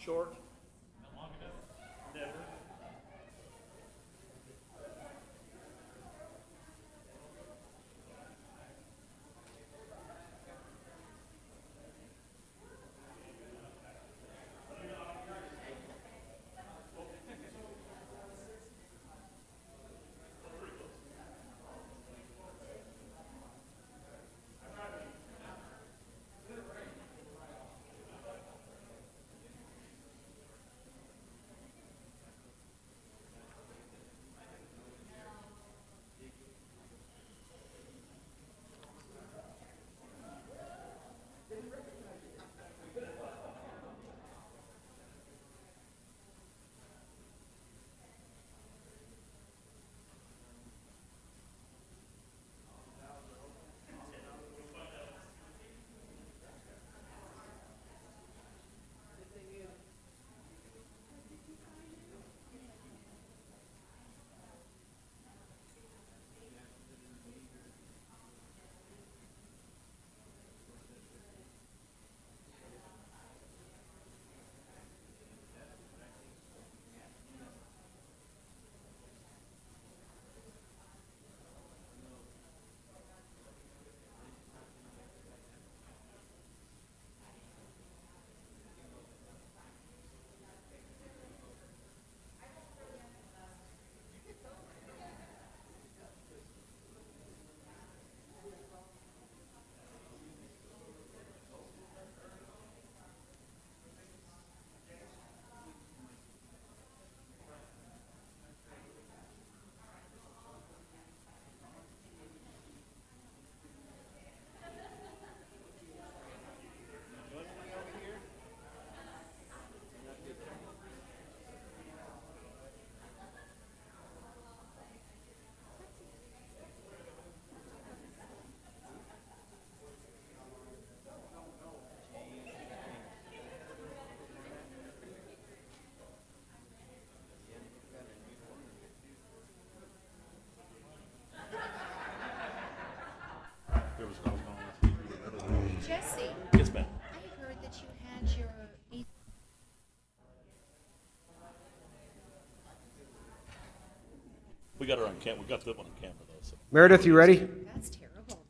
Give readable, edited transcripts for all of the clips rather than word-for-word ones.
Short? Never. Jesse, Yes, ma'am. I heard that you had your We got her on camera. We got the one on camera though. So. Meredith, you ready? That's terrible.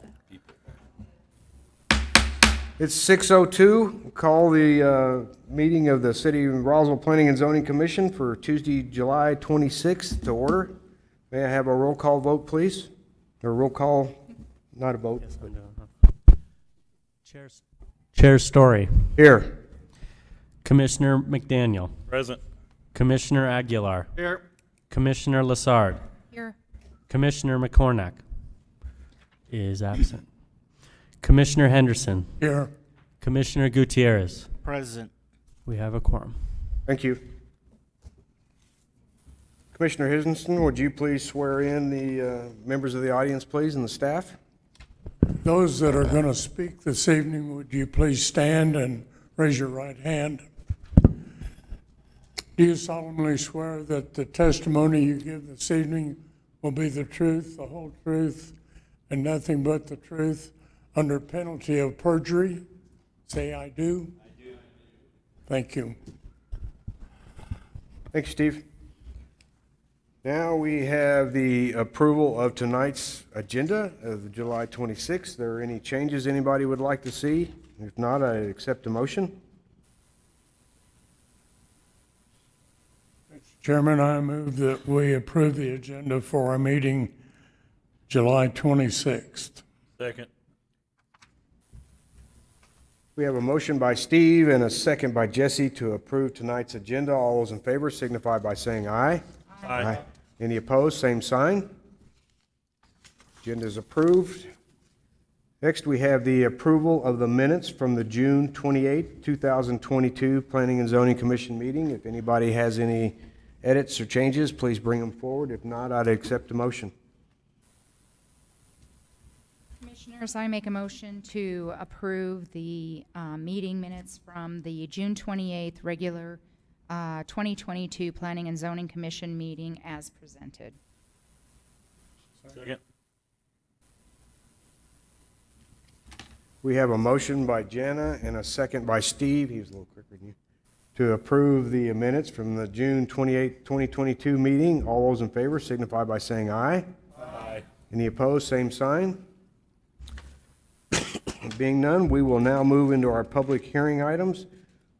It's 6:02. Call the meeting of the City of Roswell Planning and Zoning Commission for Tuesday, July 26th to order. May I have a roll call vote, please? Or roll call, not a vote. Yes, I'm doing. Chair Story. Here. Commissioner McDaniel. Present. Commissioner Aguilar. Here. Commissioner Lassard. Here. Commissioner McCornack is absent. Commissioner Henderson. Here. Commissioner Gutierrez. Present. We have a quorum. Thank you. Commissioner Henderson, would you please swear in the members of the audience, please, and the staff? Those that are going to speak this evening, would you please stand and raise your right hand? Do you solemnly swear that the testimony you give this evening will be the truth, the whole truth, and nothing but the truth, under penalty of perjury? Say, I do. I do. Thank you. Thanks, Steve. Now we have the approval of tonight's agenda of July 26th. Are there any changes anybody would like to see? If not, I accept a motion. Mr. Chairman, I move that we approve the agenda for our meeting July 26th. Second. We have a motion by Steve and a second by Jesse to approve tonight's agenda. All those in favor signify by saying aye. Aye. Any opposed, same sign. Agenda is approved. Next, we have the approval of the minutes from the June 28, 2022 Planning and Zoning Commission meeting. If anybody has any edits or changes, please bring them forward. If not, I'd accept a motion. Commissioners, I make a motion to approve the meeting minutes from the June 28th regular 2022 Planning and Zoning Commission meeting as presented. Second. We have a motion by Jana and a second by Steve, he was a little quicker than you, to approve the minutes from the June 28, 2022 meeting. All those in favor signify by saying aye. Aye. Any opposed, same sign. Being none, we will now move into our public hearing items.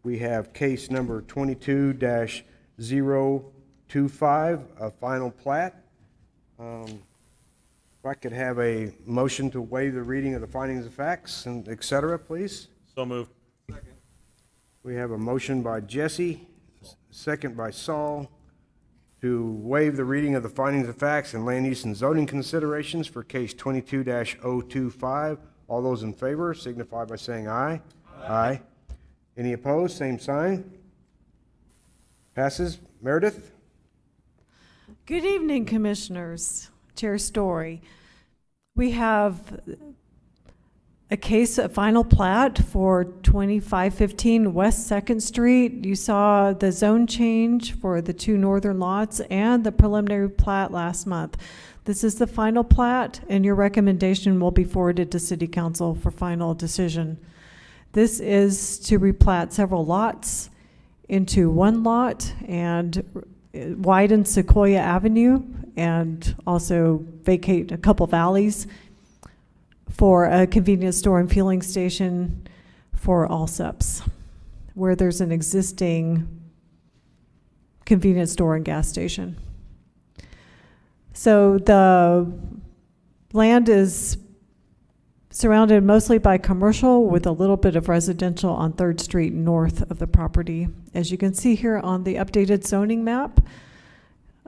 We have case number 22-025, a final plat. If I could have a motion to waive the reading of the findings of facts and et cetera, please. So moved. We have a motion by Jesse, second by Saul, to waive the reading of the findings of facts and land use and zoning considerations for case 22-025. All those in favor signify by saying aye. Aye. Any opposed? Same sign. Passes. Meredith? Good evening, Commissioners. Chair Story. We have a case, a final plat for 2515 West 2nd Street. You saw the zone change for the 2 northern lots and the preliminary plat last month. This is the final plat, and your recommendation will be forwarded to City Council for final decision. This is to replat several lots into one lot and widen Sequoia Avenue and also vacate a couple of alleys for a convenience store and fueling station for Allsups, where there's an existing convenience store and gas station. So the land is surrounded mostly by commercial with a little bit of residential on 3rd Street north of the property. As you can see here on the updated zoning map,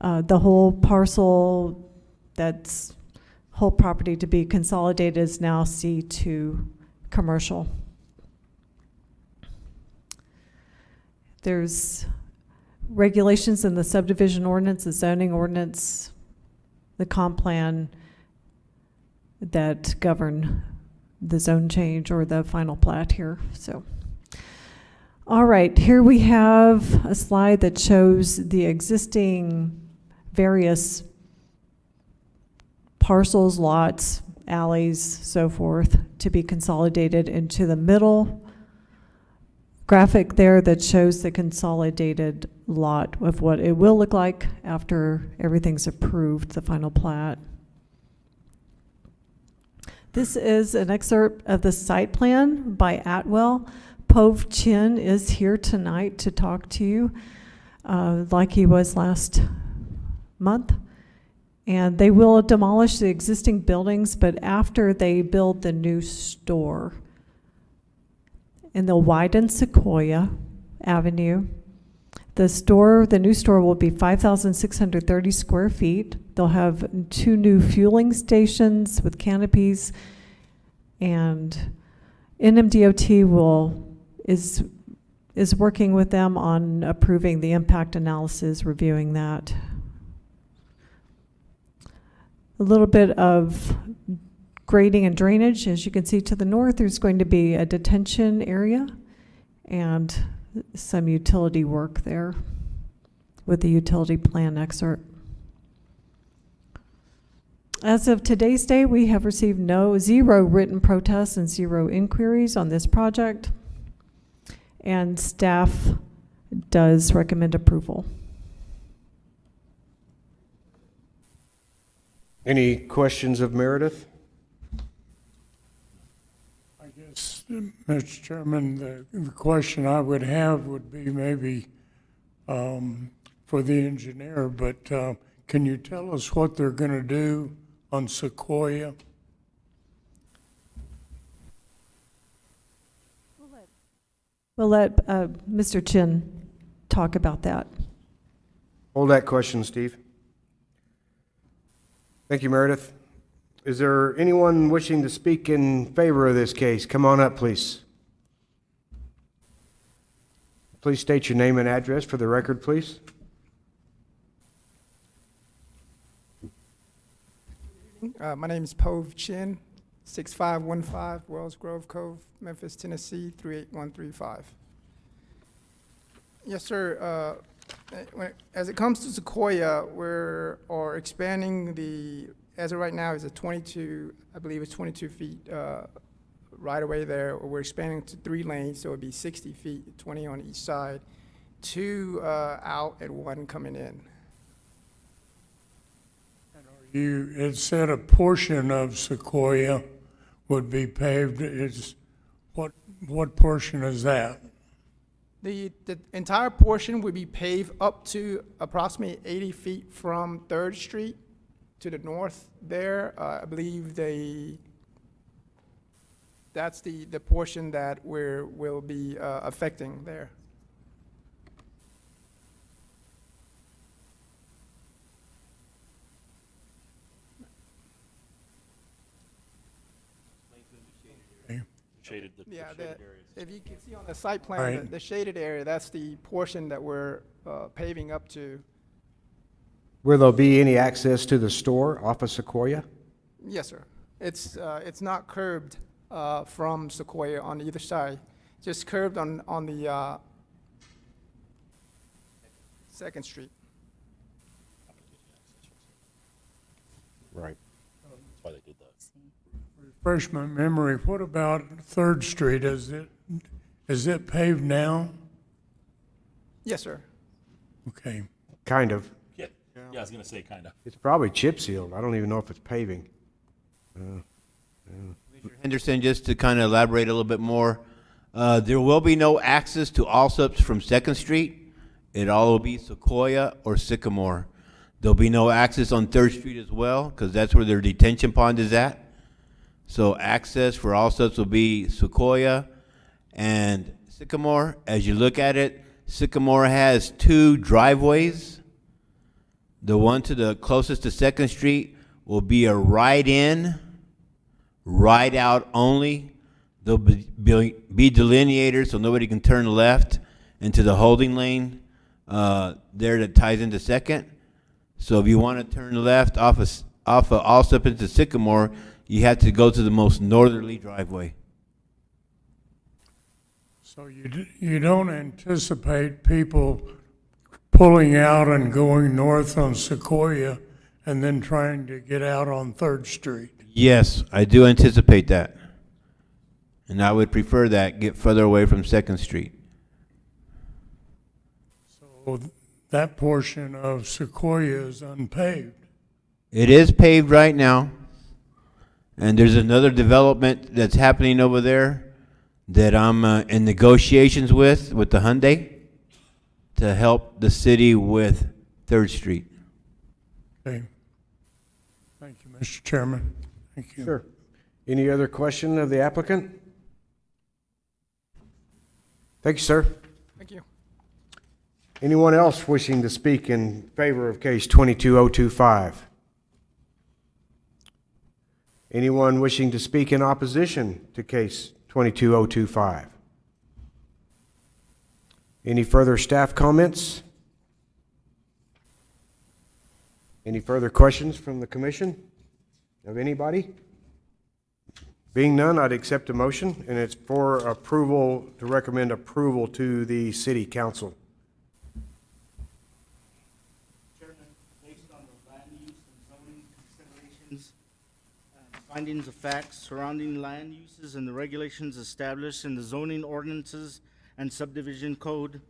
the whole parcel, that's whole property to be consolidated, is now C2 commercial. There's regulations in the subdivision ordinance, the zoning ordinance, the comp plan that govern the zone change or the final plat here. So, all right, here we have a slide that shows the existing various parcels, lots, alleys, so forth, to be consolidated into the middle graphic there that shows the consolidated lot of what it will look like after everything's approved, the final plat. This is an excerpt of the site plan by Atwell. Pove Chin is here tonight to talk to you like he was last month. And they will demolish the existing buildings, but after they build the new store. And they'll widen Sequoia Avenue. The new store will be 5,630 square feet. They'll have 2 new fueling stations with canopies, and NMDOT is working with them on approving the impact analysis, reviewing that. A little bit of grading and drainage. As you can see to the north, there's going to be a detention area and some utility work there with the utility plan excerpt. As of today's date, we have received 0 written protests and 0 inquiries on this project, and staff does recommend approval. Any questions of Meredith? I guess, Mr. Chairman, the question I would have would be maybe for the engineer, but can you tell us what they're going to do on Sequoia? We'll let Mr. Chin talk about that. Hold that question, Steve. Thank you, Meredith. Is there anyone wishing to speak in favor of this case? Come on up, please. Please state your name and address for the record, please. My name is Pove Chin, 6515 Wells Grove Cove, Memphis, Tennessee, 38135. Yes, sir. As it comes to Sequoia, we're expanding as of right now is a 22, I believe it's 22 feet right away there. We're expanding to 3 lanes, so it'd be 60 feet, 20 on each side. 2 out and 1 coming in. It said a portion of Sequoia would be paved. What portion is that? The entire portion would be paved up to approximately 80 feet from 3rd Street to the north there. I believe that's the portion that we'll be affecting there. Shaded, the Yeah, shaded areas. if you can see on the site plan, Right. the shaded area, that's the portion that we're paving up to. Will there be any access to the store off of Sequoia? Yes, sir. It's not curbed from Sequoia on either side, just curved on the 2nd Street. Right. That's why they did that. Refresh my memory. What about 3rd Street? Is it paved now? Yes, sir. Okay. Kind of. Yeah, I was gonna say kinda. It's probably chip sealed. I don't even know if it's paving. Commissioner Henderson, just to kind of elaborate a little bit more, there will be no access to Allsups from 2nd Street. It all will be Sequoia or Sycamore. There'll be no access on 3rd Street as well, because that's where their detention pond is at. So access for Allsups will be Sequoia and Sycamore. As you look at it, Sycamore has 2 driveways. The one to the closest to 2nd Street will be a right-in, right-out only. There'll be delineators so nobody can turn left into the holding lane there that ties into 2nd. So if you want to turn left off of Allsup into Sycamore, you have to go to the most northerly driveway. So you don't anticipate people pulling out and going north on Sequoia and then trying to get out on 3rd Street? Yes, I do anticipate that. And I would prefer that, get further away from 2nd Street. So that portion of Sequoia is unpaved. It is paved right now. And there's another development that's happening over there that I'm in negotiations with the Hyundai to help the city with 3rd Street. Okay. Thank you, Mr. Chairman. Thank you. Sure. Any other question of the applicant? Thank you, sir. Thank you. Anyone else wishing to speak in favor of case 22025? Anyone wishing to speak in opposition to case 22025? Any further staff comments? Any further questions from the commission of anybody? Being none, I'd accept a motion, and it's for approval, to recommend approval to the city council. Chairman, based on the land use and zoning considerations and findings of facts surrounding land uses and the regulations established in the zoning ordinances and subdivision code,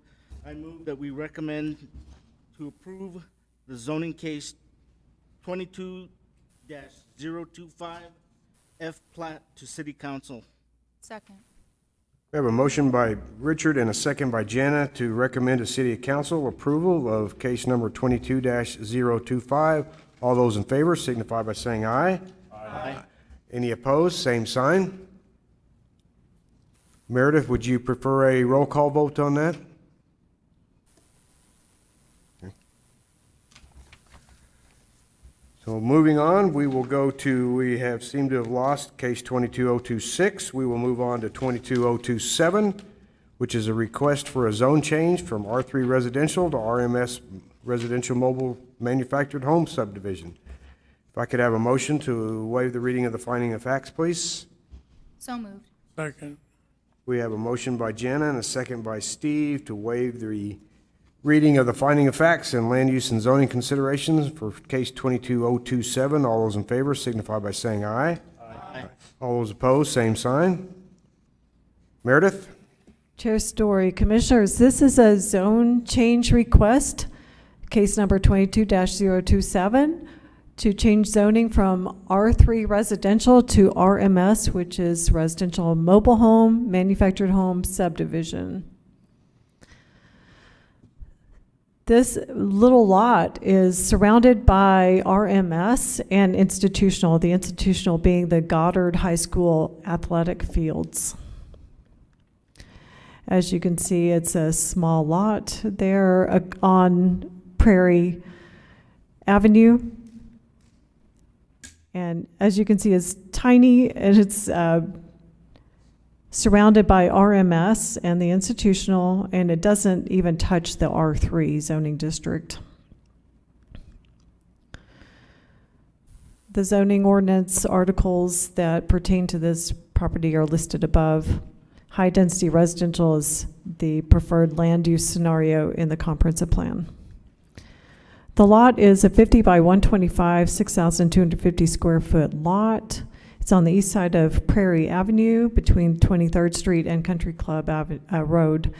I move that we recommend to approve the zoning case 22-025 F plat to city council. Second. We have a motion by Richard and a second by Jana to recommend to city council approval of case number 22-025. All those in favor signify by saying aye. Aye. Any opposed, same sign. Meredith, would you prefer a roll call vote on that? So moving on, we seem to have lost case 22026. We will move on to 22027, which is a request for a zone change from R3 residential to RMS residential mobile manufactured home subdivision. If I could have a motion to waive the reading of the finding of facts, please. So moved. Second. We have a motion by Jana and a second by Steve to waive the reading of the finding of facts and land use and zoning considerations for case 22027. All those in favor signify by saying aye. Aye. All those opposed, same sign. Meredith? Chair Story, Commissioners, this is a zone change request, case number 22-027, to change zoning from R3 residential to RMS, which is residential mobile home, manufactured home subdivision. This little lot is surrounded by RMS and institutional, the institutional being the Goddard High School athletic fields. As you can see, it's a small lot there on Prairie Avenue. And as you can see, it's tiny, and it's surrounded by RMS and the institutional, and it doesn't even touch the R3 zoning district. The zoning ordinance articles that pertain to this property are listed above. High-density residential is the preferred land use scenario in the comprehensive plan. The lot is a 50 by 125, 6,250 square foot lot. It's on the east side of Prairie Avenue between 23rd Street and Country Club Road.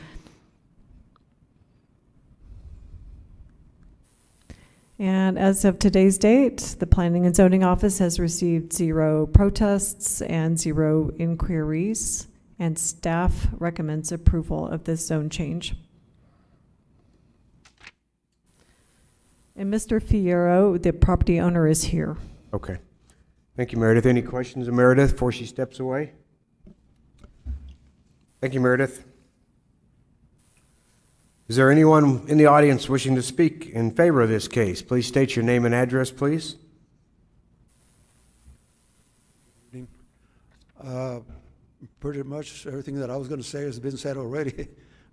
And as of today's date, the Planning and Zoning Office has received 0 protests and 0 inquiries, and staff recommends approval of this zone change. And Mr. Fierro, the property owner, is here. Okay. Thank you, Meredith. Any questions of Meredith before she steps away? Thank you, Meredith. Is there anyone in the audience wishing to speak in favor of this case? Please state your name and address, please. Pretty much everything that I was going to say has been said already,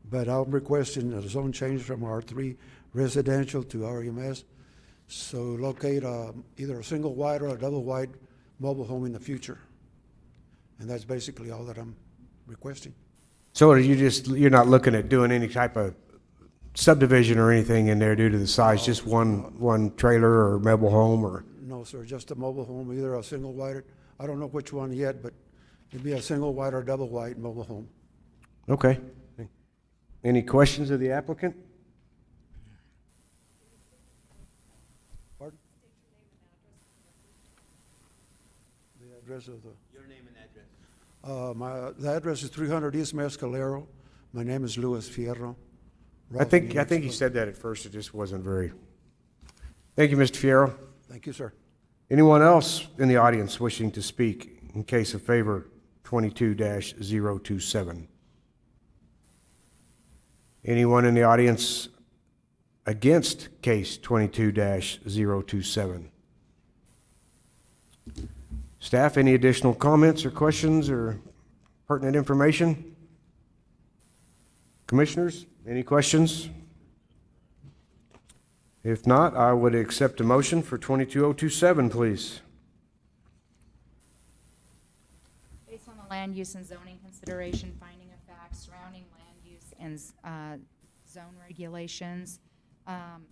but I'm requesting a zone change from R3 residential to RMS. So locate either a single wide or a double wide mobile home in the future. And that's basically all that I'm requesting. So you're not looking at doing any type of subdivision or anything in there due to the size, just one trailer or mobile home or? No, sir, just a mobile home, either a single wide, I don't know which one yet, but it'd be a single wide or double wide mobile home. Okay. Any questions of the applicant? Pardon? The address of the... Your name and address. The address is 300 East Mescalero. My name is Luis Fierro. I think you said that at first. It just wasn't very. Thank you, Mr. Fierro. Thank you, sir. Anyone else in the audience wishing to speak in case of favor 22-027? Anyone in the audience against case 22-027? Staff, any additional comments or questions or pertinent information? Commissioners, any questions? If not, I would accept a motion for 22027, please. Based on the land use and zoning consideration, finding of facts surrounding land use and zone regulations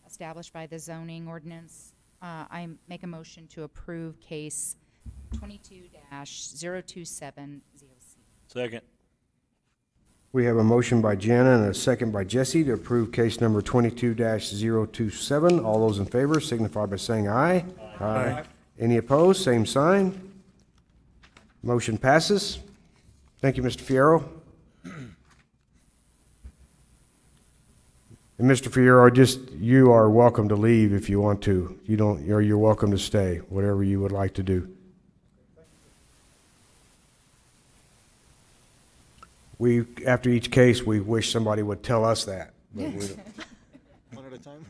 established by the zoning ordinance, I make a motion to approve case 22-027 ZOC. Second. We have a motion by Jana and a second by Jesse to approve case number 22-027. All those in favor signify by saying aye. Aye. Any opposed? Same sign. Motion passes. Thank you, Mr. Fierro. And Mr. Fierro, you are welcome to leave if you want to. You're welcome to stay, whatever you would like to do. After each case, we wish somebody would tell us that. But we don't. One at a time?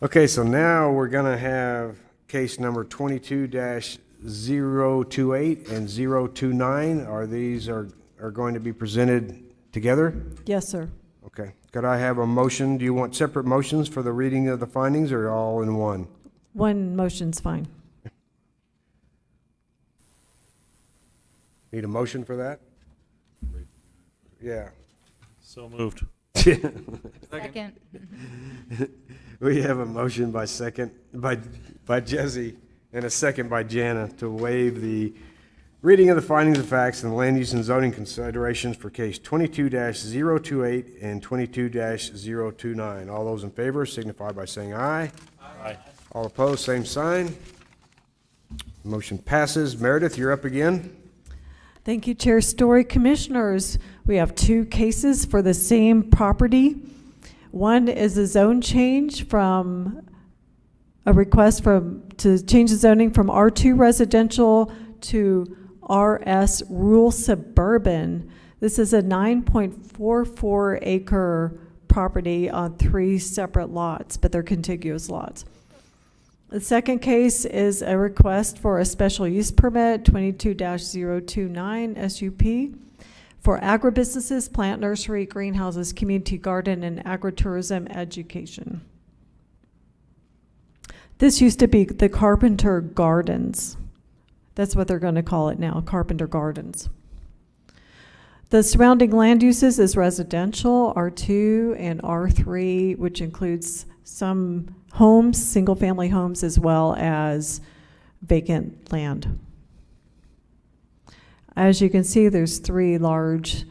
Okay, so now we're going to have case number 22-028 and 029. These are going to be presented together? Yes, sir. Okay. Could I have a motion? Do you want separate motions for the reading of the findings or all in one? One motion's fine. Need a motion for that? Yeah. So moved. Second. We have a motion by Jesse and a second by Jana to waive the Reading of the findings of facts and land use and zoning considerations for case 22-028 and 22-029. All those in favor signify by saying aye. Aye. All opposed, same sign. Motion passes. Meredith, you're up again. Thank you, Chair Story. Commissioners, we have two cases for the same property. One is a zone change from a request to change the zoning from R2 residential to RS rural suburban. This is a 9.44 acre property on 3 separate lots, but they're contiguous lots. The second case is a request for a special use permit, 22-029 SUP, for agribusinesses, plant nursery, greenhouses, community garden, and agritourism education. This used to be the Carpenter Gardens. That's what they're going to call it now, Carpenter Gardens. The surrounding land uses is residential, R2 and R3, which includes some homes, single-family homes, as well as vacant land. As you can see, there's 3 large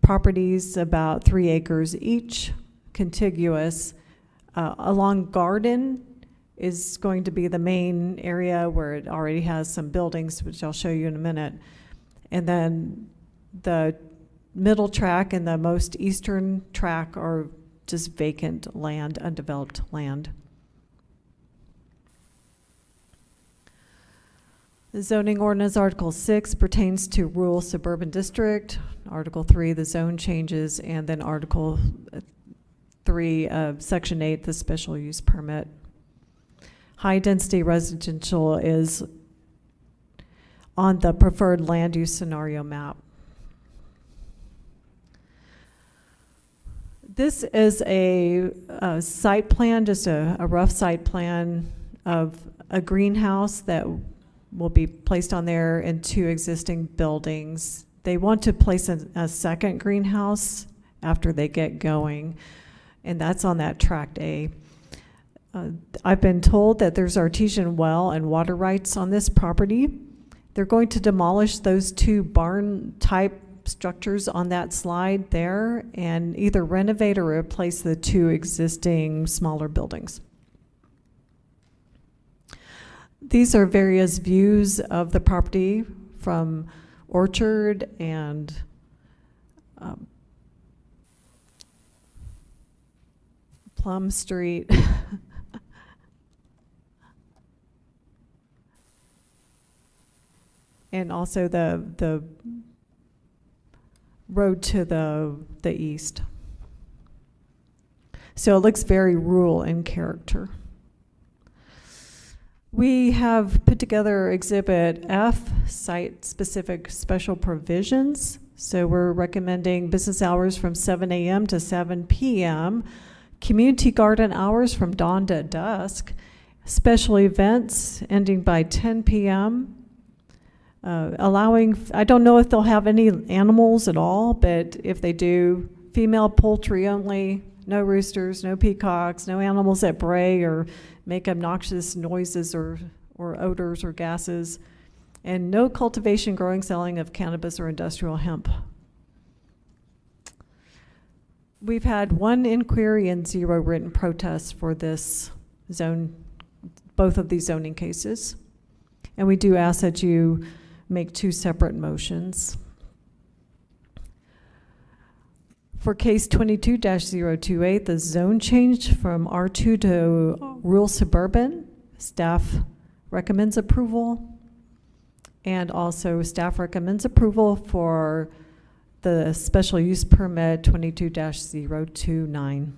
properties, about 3 acres each, contiguous. Along Garden is going to be the main area where it already has some buildings, which I'll show you in a minute. And then the middle track and the most eastern track are just vacant land, undeveloped land. The zoning ordinance, Article 6, pertains to rural suburban district. Article 3, the zone changes, and then Article 3 of Section 8, the special use permit. High-density residential is on the preferred land use scenario map. This is a site plan, just a rough site plan of a greenhouse that will be placed on there and 2 existing buildings. They want to place a second greenhouse after they get going, and that's on that Tract A. I've been told that there's artesian well and water rights on this property. They're going to demolish those 2 barn-type structures on that slide there and either renovate or replace the 2 existing smaller buildings. These are various views of the property from Orchard and Plum Street. And also the road to the east. So it looks very rural in character. We have put together Exhibit F, site-specific special provisions. So we're recommending business hours from 7 a.m. to 7 p.m., community garden hours from dawn to dusk, special events ending by 10 p.m., allowing, I don't know if they'll have any animals at all, but if they do, female poultry only, no roosters, no peacocks, no animals that bray or make obnoxious noises or odors or gases, and no cultivation, growing, selling of cannabis or industrial hemp. We've had 1 inquiry and 0 written protests for this zone, both of these zoning cases. And we do ask that you make 2 separate motions. For case 22-028, the zone change from R2 to rural suburban, staff recommends approval. And also staff recommends approval for the special use permit 22-029.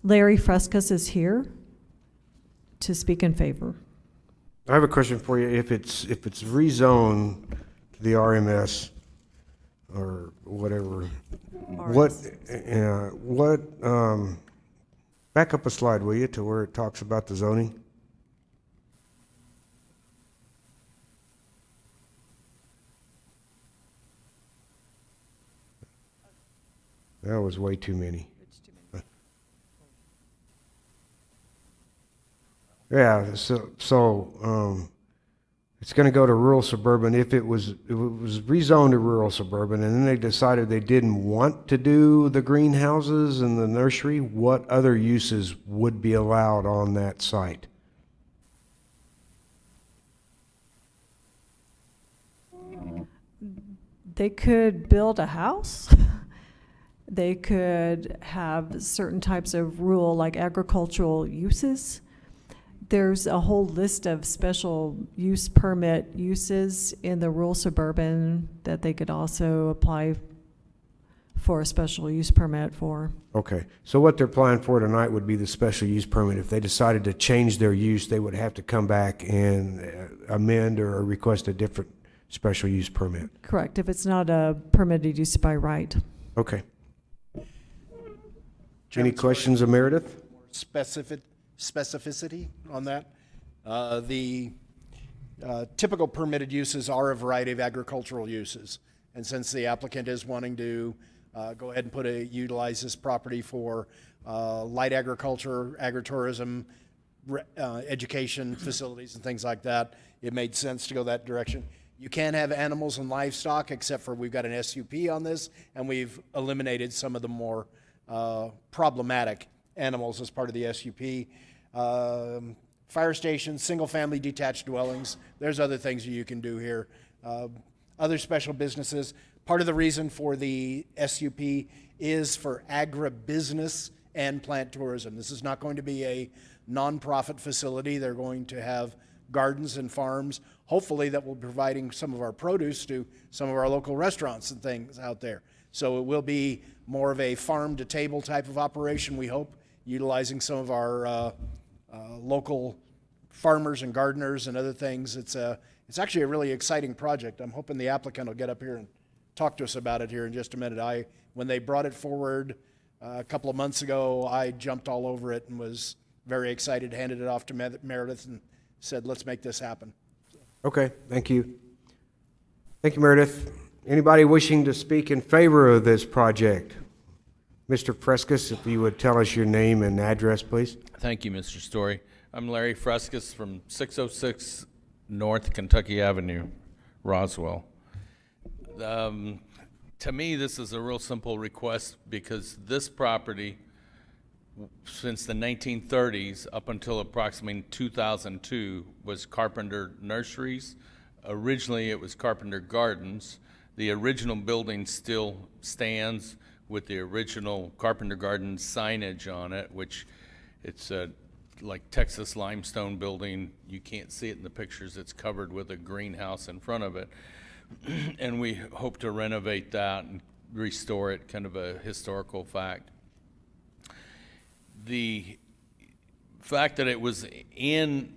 Larry Frescas is here to speak in favor. I have a question for you. If it's rezoned to the RMS or whatever, back up a slide, will you, to where it talks about the zoning? That was way too many. Yeah, so It's going to go to rural suburban if it was rezoned to rural suburban, and then they decided they didn't want to do the greenhouses and the nursery. What other uses would be allowed on that site? They could build a house. They could have certain types of rural, like agricultural uses. There's a whole list of special use permit uses in the rural suburban that they could also apply for a special use permit for. Okay, so what they're applying for tonight would be the special use permit. If they decided to change their use, they would have to come back and amend or request a different special use permit. Correct, if it's not a permitted use by right. Okay. Any Chairman, questions of Meredith? Specificity on that. The typical permitted uses are a variety of agricultural uses. And since the applicant is wanting to go ahead and utilize this property for light agriculture, agritourism, education facilities and things like that, it made sense to go that direction. You can have animals and livestock, except for we've got an SUP on this, and we've eliminated some of the more problematic animals as part of the SUP. Fire stations, single-family detached dwellings, there's other things you can do here. Other special businesses. Part of the reason for the SUP is for agribusiness and plant tourism. This is not going to be a nonprofit facility. They're going to have gardens and farms, hopefully that will be providing some of our produce to some of our local restaurants and things out there. So it will be more of a farm-to-table type of operation, we hope, utilizing some of our local farmers and gardeners and other things. It's actually a really exciting project. I'm hoping the applicant will get up here and talk to us about it here in just a minute. When they brought it forward a couple of months ago, I jumped all over it and was very excited, handed it off to Meredith and said, let's make this happen. Okay, thank you. Thank you, Meredith. Anybody wishing to speak in favor of this project? Mr. Frescus, if you would tell us your name and address, please. Thank you, Mr. Story. I'm Larry Frescus from 606 North Kentucky Avenue, Roswell. To me, this is a real simple request because this property, since the 1930s up until approximately 2002, was Carpenter Nurseries. Originally, it was Carpenter Gardens. The original building still stands with the original Carpenter Gardens signage on it, which it's a like Texas limestone building. You can't see it in the pictures. It's covered with a greenhouse in front of it. And we hope to renovate that and restore it, kind of a historical fact. The fact that it was in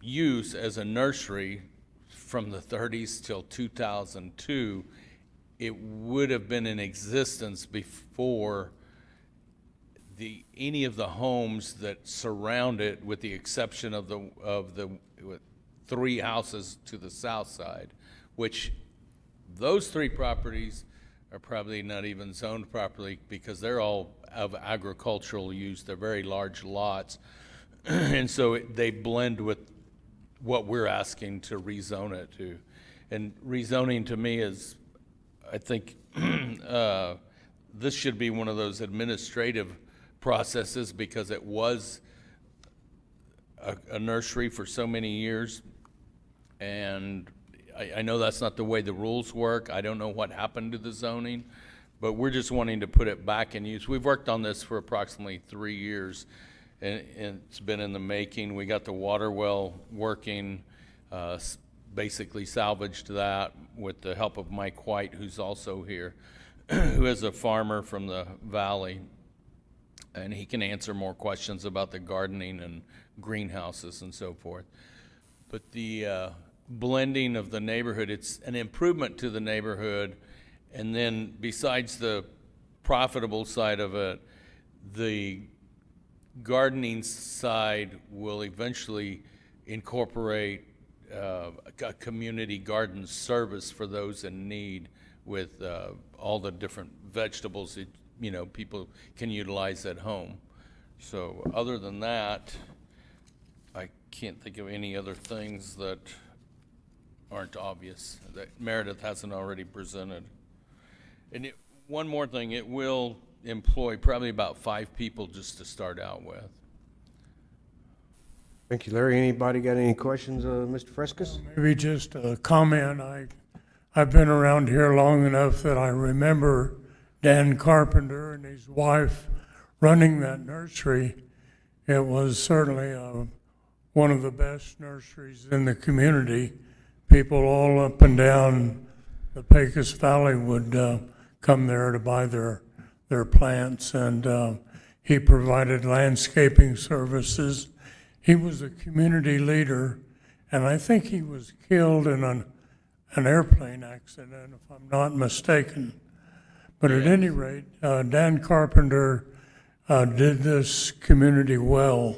use as a nursery from the 30s till 2002, it would have been in existence before any of the homes that surround it, with the exception of the 3 houses to the south side, which those 3 properties are probably not even zoned properly because they're all of agricultural use. They're very large lots. And so they blend with what we're asking to rezone it to. And rezoning to me is, I think, this should be one of those administrative processes because it was a nursery for so many years. And I know that's not the way the rules work. I don't know what happened to the zoning, but we're just wanting to put it back in use. We've worked on this for approximately 3 years, and it's been in the making. We got the water well working, basically salvaged that with the help of Mike White, who's also here, who is a farmer from the valley, and he can answer more questions about the gardening and greenhouses and so forth. But the blending of the neighborhood, it's an improvement to the neighborhood. And then besides the profitable side of it, the gardening side will eventually incorporate a community garden service for those in need with all the different vegetables that people can utilize at home. So other than that, I can't think of any other things that aren't obvious, that Meredith hasn't already presented. And one more thing, it will employ probably about 5 people just to start out with. Thank you, Larry. Anybody got any questions, Mr. Frescas? Maybe just a comment. I've been around here long enough that I remember Dan Carpenter and his wife running that nursery. It was certainly one of the best nurseries in the community. People all up and down the Pecos Valley would come there to buy their plants, and he provided landscaping services. He was a community leader, and I think he was killed in an airplane accident, if I'm not mistaken. But at any rate, Dan Carpenter did this community well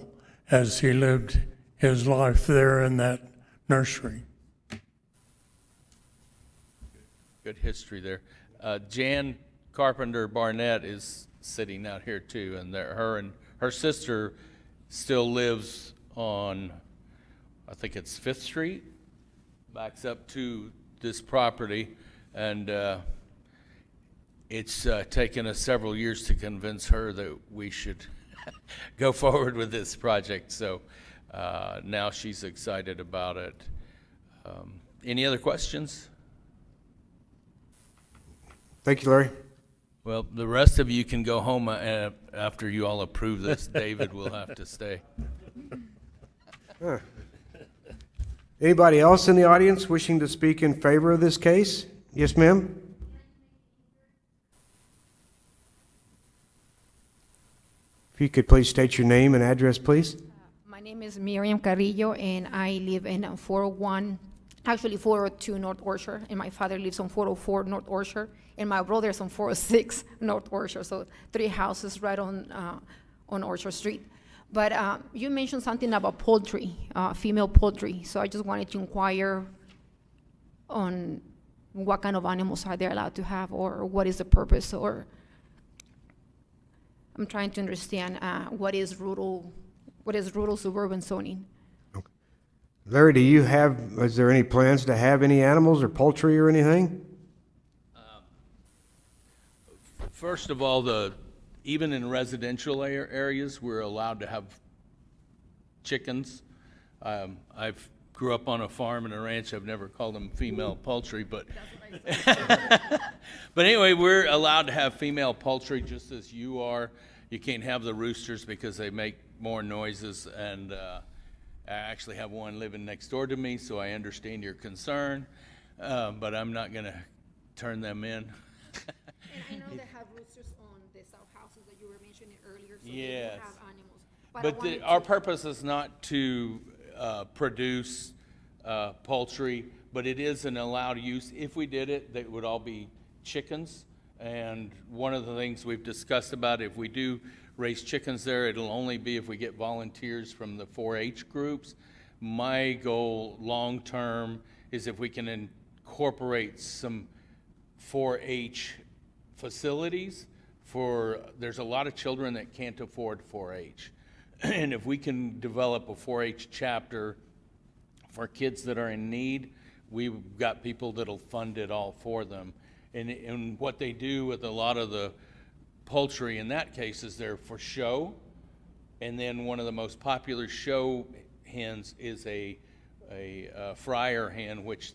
as he lived his life there in that nursery. Good history there. Jan Carpenter Barnett is sitting out here too, and her sister still lives on, I think it's 5th Street, backs up to this property, and it's taken us several years to convince her that we should go forward with this project. So now she's excited about it. Any other questions? Thank you, Larry. Well, the rest of you can go home after you all approve this. David will have to stay. Anybody else in the audience wishing to speak in favor of this case? Yes, ma'am? If you could please state your name and address, please. My name is Miriam Carrillo, and I live in 401, actually 402 North Orchard, and my father lives on 404 North Orchard, and my brother's on 406 North Orchard, so 3 houses right on Orchard Street. But you mentioned something about poultry, female poultry, so I just wanted to inquire on what kind of animals are they allowed to have, or what is the purpose, or I'm trying to understand what is rural suburban zoning. Larry, is there any plans to have any animals or poultry or anything? First of all, even in residential areas, we're allowed to have chickens. I've grew up on a farm and a ranch. I've never called them female poultry, but but anyway, we're allowed to have female poultry just as you are. You can't have the roosters because they make more noises, and I actually have one living next door to me, so I understand your concern, but I'm not going to turn them in. And I know they have roosters on the south houses that you were mentioning earlier, so Yes. they do have animals. But our purpose is not to produce poultry, but it is an allowed use. If we did it, they would all be chickens. And one of the things we've discussed about, if we do raise chickens there, it'll only be if we get volunteers from the 4-H groups. My goal long-term is if we can incorporate some 4-H facilities there's a lot of children that can't afford 4-H. And if we can develop a 4-H chapter for kids that are in need, we've got people that'll fund it all for them. And what they do with a lot of the poultry in that case is they're for show. And then one of the most popular show hens is a fryer hen, which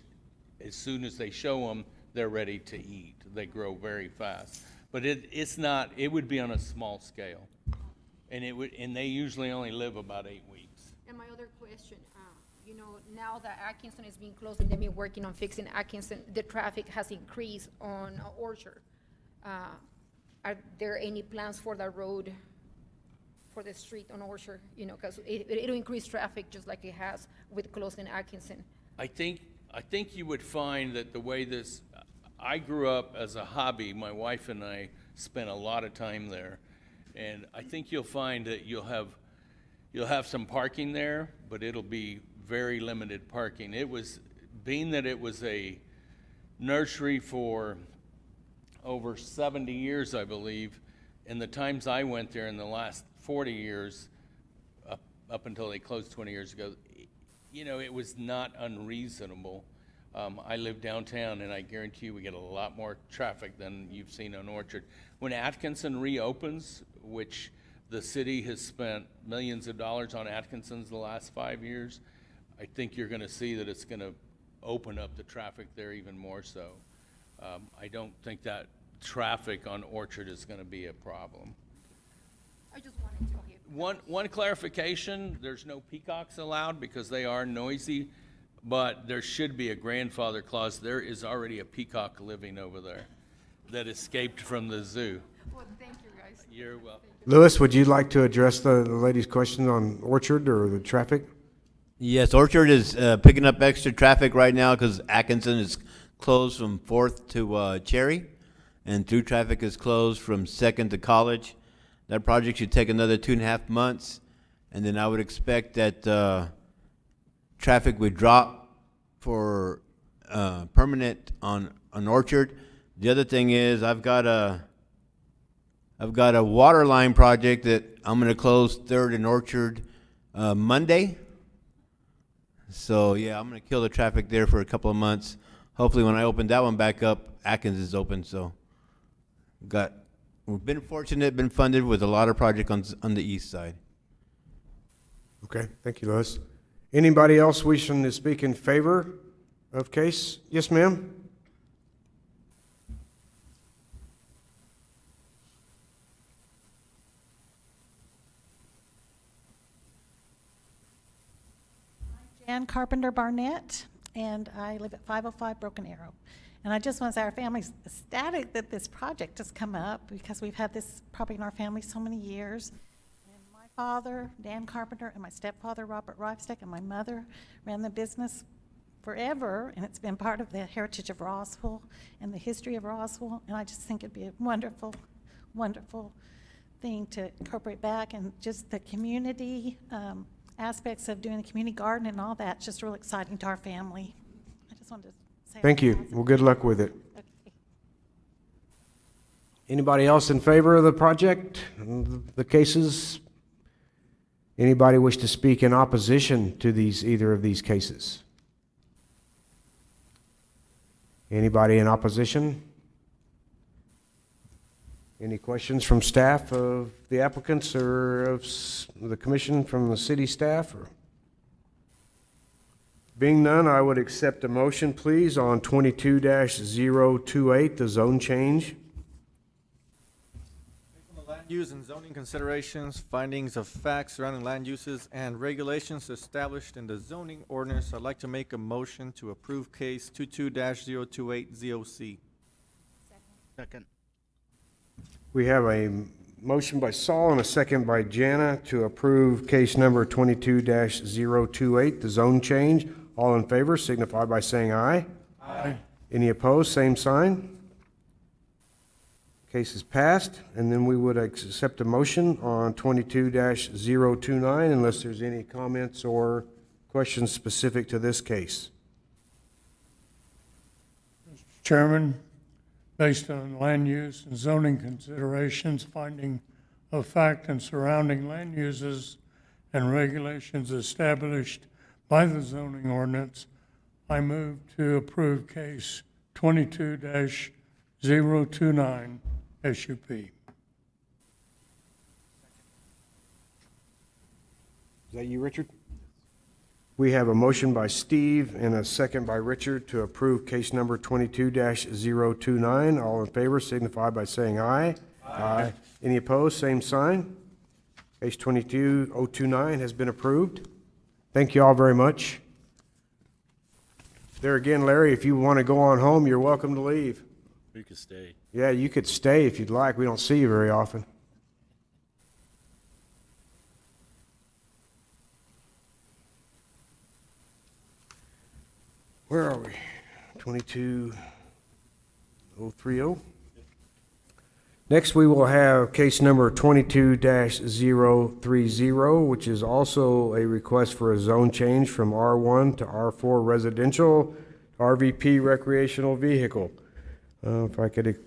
as soon as they show them, they're ready to eat. They grow very fast. But it would be on a small scale. And they usually only live about 8 weeks. And my other question, now that Atkinson is being closed and they've been working on fixing Atkinson, the traffic has increased on Orchard. Are there any plans for the road, for the street on Orchard? Because it'll increase traffic just like it has with closing Atkinson. I think you would find that the way I grew up as a hobby. My wife and I spent a lot of time there, and I think you'll find that you'll have some parking there, but it'll be very limited parking. Being that it was a nursery for over 70 years, I believe, and the times I went there in the last 40 years, up until they closed 20 years ago, it was not unreasonable. I live downtown, and I guarantee you we get a lot more traffic than you've seen on Orchard. When Atkinson reopens, which the city has spent millions of dollars on Atkinson's the last 5 years, I think you're gonna see that it's gonna open up the traffic there even more so. I don't think that traffic on Orchard is gonna be a problem. I just wanted to give. One clarification, there's no peacocks allowed because they are noisy, but there should be a grandfather clause. There is already a peacock living over there that escaped from the zoo. Well, thank you, guys. You're welcome. Louis, would you like to address the lady's question on Orchard or the traffic? Yes, Orchard is picking up extra traffic right now because Atkinson is closed from 4th to Cherry, and through traffic is closed from 2nd to College. That project should take another 2.5 months, and then I would expect that traffic would drop for permanent on Orchard. The other thing is I've got a water line project that I'm going to close 3rd and Orchard Monday. So yeah, I'm going to kill the traffic there for a couple of months. Hopefully when I open that one back up, Atkins is open. So we've been fortunate, been funded with a lot of projects on the east side. Okay, thank you, Louis. Anybody else wishing to speak in favor of case? Yes, ma'am? Jan Carpenter Barnett, and I live at 505 Broken Arrow. And I just want to say our family's ecstatic that this project has come up because we've had this property in our family so many years. And my father, Dan Carpenter, and my stepfather, Robert Reifsteck, and my mother ran the business forever, and it's been part of the heritage of Roswell and the history of Roswell. And I just think it'd be a wonderful, wonderful thing to incorporate back, and just the community aspects of doing the community garden and all that, just real exciting to our family. I just wanted to say. Thank you. Well, good luck with it. Anybody else in favor of the project, the cases? Anybody wish to speak in opposition to either of these cases? Anybody in opposition? Any questions from staff of the applicants or of the commission from the city staff? Being none, I would accept a motion, please, on 22-028, the zone change. Based on the land use and zoning considerations, findings of facts surrounding land uses, and regulations established in the zoning ordinance, I'd like to make a motion to approve case 22-028 ZOC. Second. We have a motion by Saul and a second by Jana to approve case number 22-028, the zone change. All in favor signify by saying aye. Aye. Any opposed, same sign. Case is passed, and then we would accept a motion on 22-029 unless there's any comments or questions specific to this case. Mr. Chairman, based on land use and zoning considerations, finding of fact and surrounding land uses and regulations established by the zoning ordinance, I move to approve case 22-029 SUP. Is that you, Richard? We have a motion by Steve and a second by Richard to approve case number 22-029. All in favor signify by saying aye. Aye. Any opposed, same sign. Case 22-029 has been approved. Thank you all very much. There again, Larry, if you want to go on home, you're welcome to leave. You could stay. Yeah, you could stay if you'd like. We don't see you very often. Where are we? 22-030. Next, we will have case number 22-030, which is also a request for a zone change from R1 to R4 residential, RVP recreational vehicle. If I could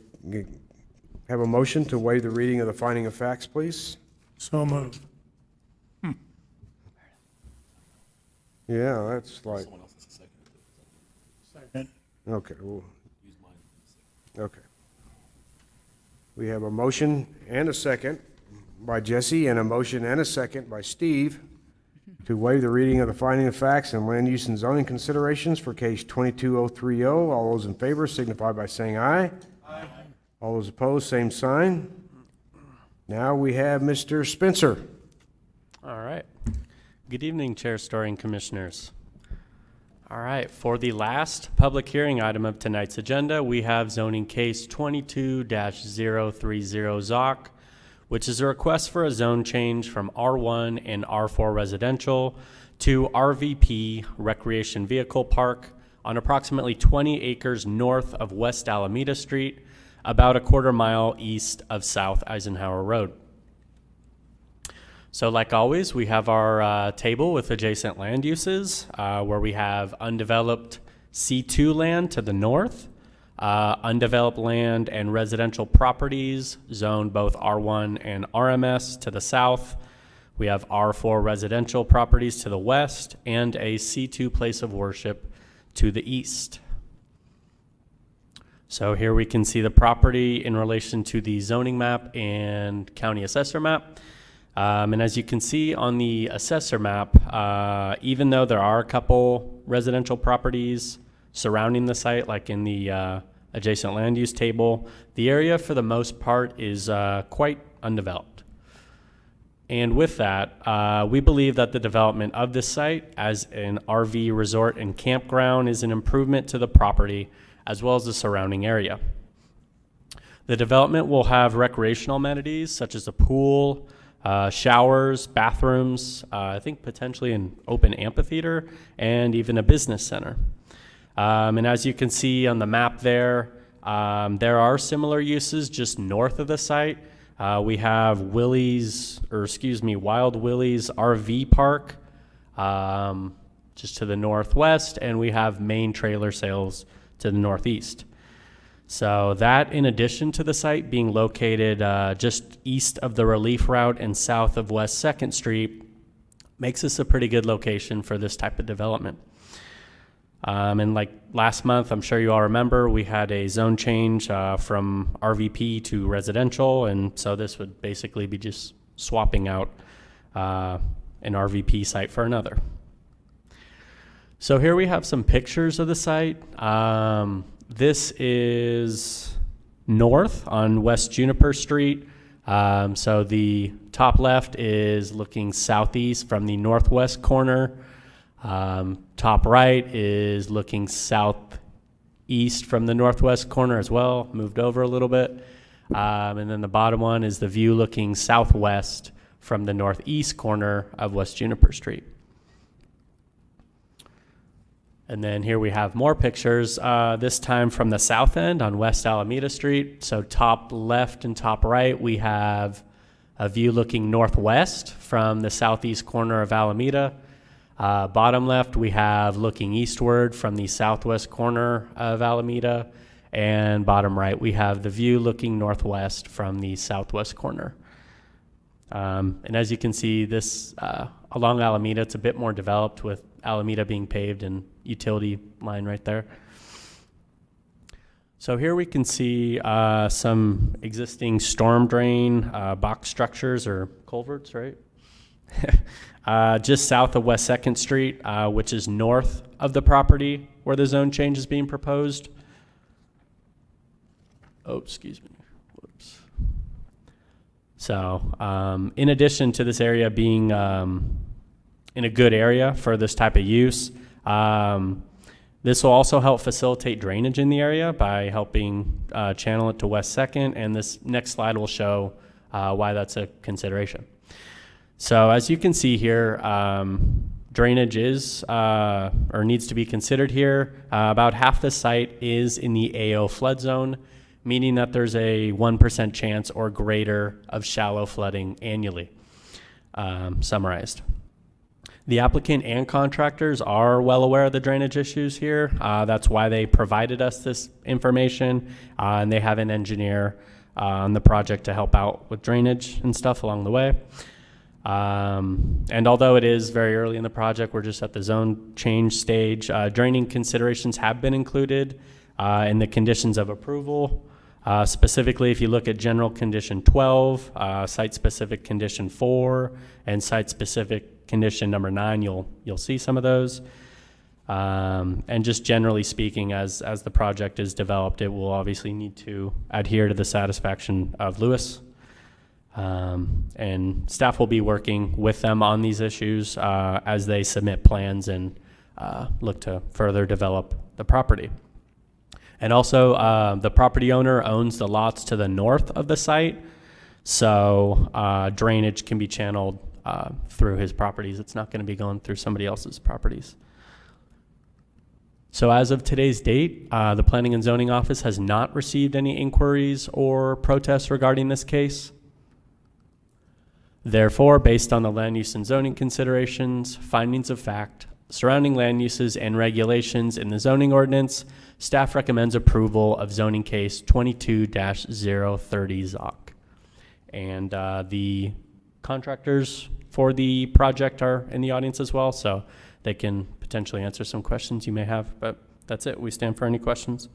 have a motion to waive the reading of the finding of facts, please. So moved. Yeah, that's like, Second. Okay. Okay. We have a motion and a second by Jesse and a motion and a second by Steve to waive the reading of the finding of facts and land use and zoning considerations for case 22030. All those in favor signify by saying aye. Aye. All those opposed, same sign. Now we have Mr. Spencer. All right. Good evening, Chair Story and Commissioners. All right, for the last public hearing item of tonight's agenda, we have zoning case 22-030 ZOC, which is a request for a zone change from R1 and R4 residential to RVP recreation vehicle park on approximately 20 acres north of West Alameda Street, about a quarter mile east of South Eisenhower Road. So like always, we have our table with adjacent land uses where we have undeveloped C2 land to the north, undeveloped land and residential properties zoned both R1 and RMS to the south. We have R4 residential properties to the west and a C2 place of worship to the east. So here we can see the property in relation to the zoning map and county assessor map. And as you can see on the assessor map, even though there are a couple residential properties surrounding the site, like in the adjacent land use table, the area for the most part is quite undeveloped. And with that, we believe that the development of this site as an RV resort and campground is an improvement to the property as well as the surrounding area. The development will have recreational amenities such as a pool, showers, bathrooms, I think potentially an open amphitheater, and even a business center. And as you can see on the map there are similar uses just north of the site. We have Wild Willie's RV Park just to the northwest, and we have Main Trailer Sales to the northeast. So that, in addition to the site being located just east of the relief route and south of West 2nd Street, makes this a pretty good location for this type of development. And like last month, I'm sure you all remember, we had a zone change from RVP to residential, and so this would basically be just swapping out an RVP site for another. So here we have some pictures of the site. This is north on West Juniper Street. So the top left is looking southeast from the northwest corner. Top right is looking southeast from the northwest corner as well, moved over a little bit. And then the bottom one is the view looking southwest from the northeast corner of West Juniper Street. And then here we have more pictures, this time from the south end on West Alameda Street. So top left and top right, we have a view looking northwest from the southeast corner of Alameda. Bottom left, we have looking eastward from the southwest corner of Alameda. And bottom right, we have the view looking northwest from the southwest corner. And as you can see, this along Alameda, it's a bit more developed with Alameda being paved and utility line right there. So here we can see some existing storm drain box structures or culverts, right? Just south of West 2nd Street, which is north of the property where the zone change is being proposed. Oh, excuse me. Whoops. So in addition to this area being in a good area for this type of use, this will also help facilitate drainage in the area by helping channel it to West 2nd, and this next slide will show why that's a consideration. So as you can see here, drainage is or needs to be considered here. About half the site is in the AO flood zone, meaning that there's a 1% chance or greater of shallow flooding annually, summarized. The applicant and contractors are well aware of the drainage issues here. That's why they provided us this information, and they have an engineer on the project to help out with drainage and stuff along the way. And although it is very early in the project, we're just at the zone change stage. Draining considerations have been included in the conditions of approval. Specifically, if you look at general condition 12, site-specific condition 4, and site-specific condition number 9, you'll see some of those. And just generally speaking, as the project is developed, it will obviously need to adhere to the satisfaction of Lewis. And staff will be working with them on these issues as they submit plans and look to further develop the property. And also, the property owner owns the lots to the north of the site, so drainage can be channeled through his properties. It's not going to be going through somebody else's properties. So as of today's date, the Planning and Zoning Office has not received any inquiries or protests regarding this case. Therefore, based on the land use and zoning considerations, findings of fact, surrounding land uses and regulations in the zoning ordinance, staff recommends approval of zoning case 22-030 ZOC. And the contractors for the project are in the audience as well, so they can potentially answer some questions you may have. But that's it. We stand for any questions.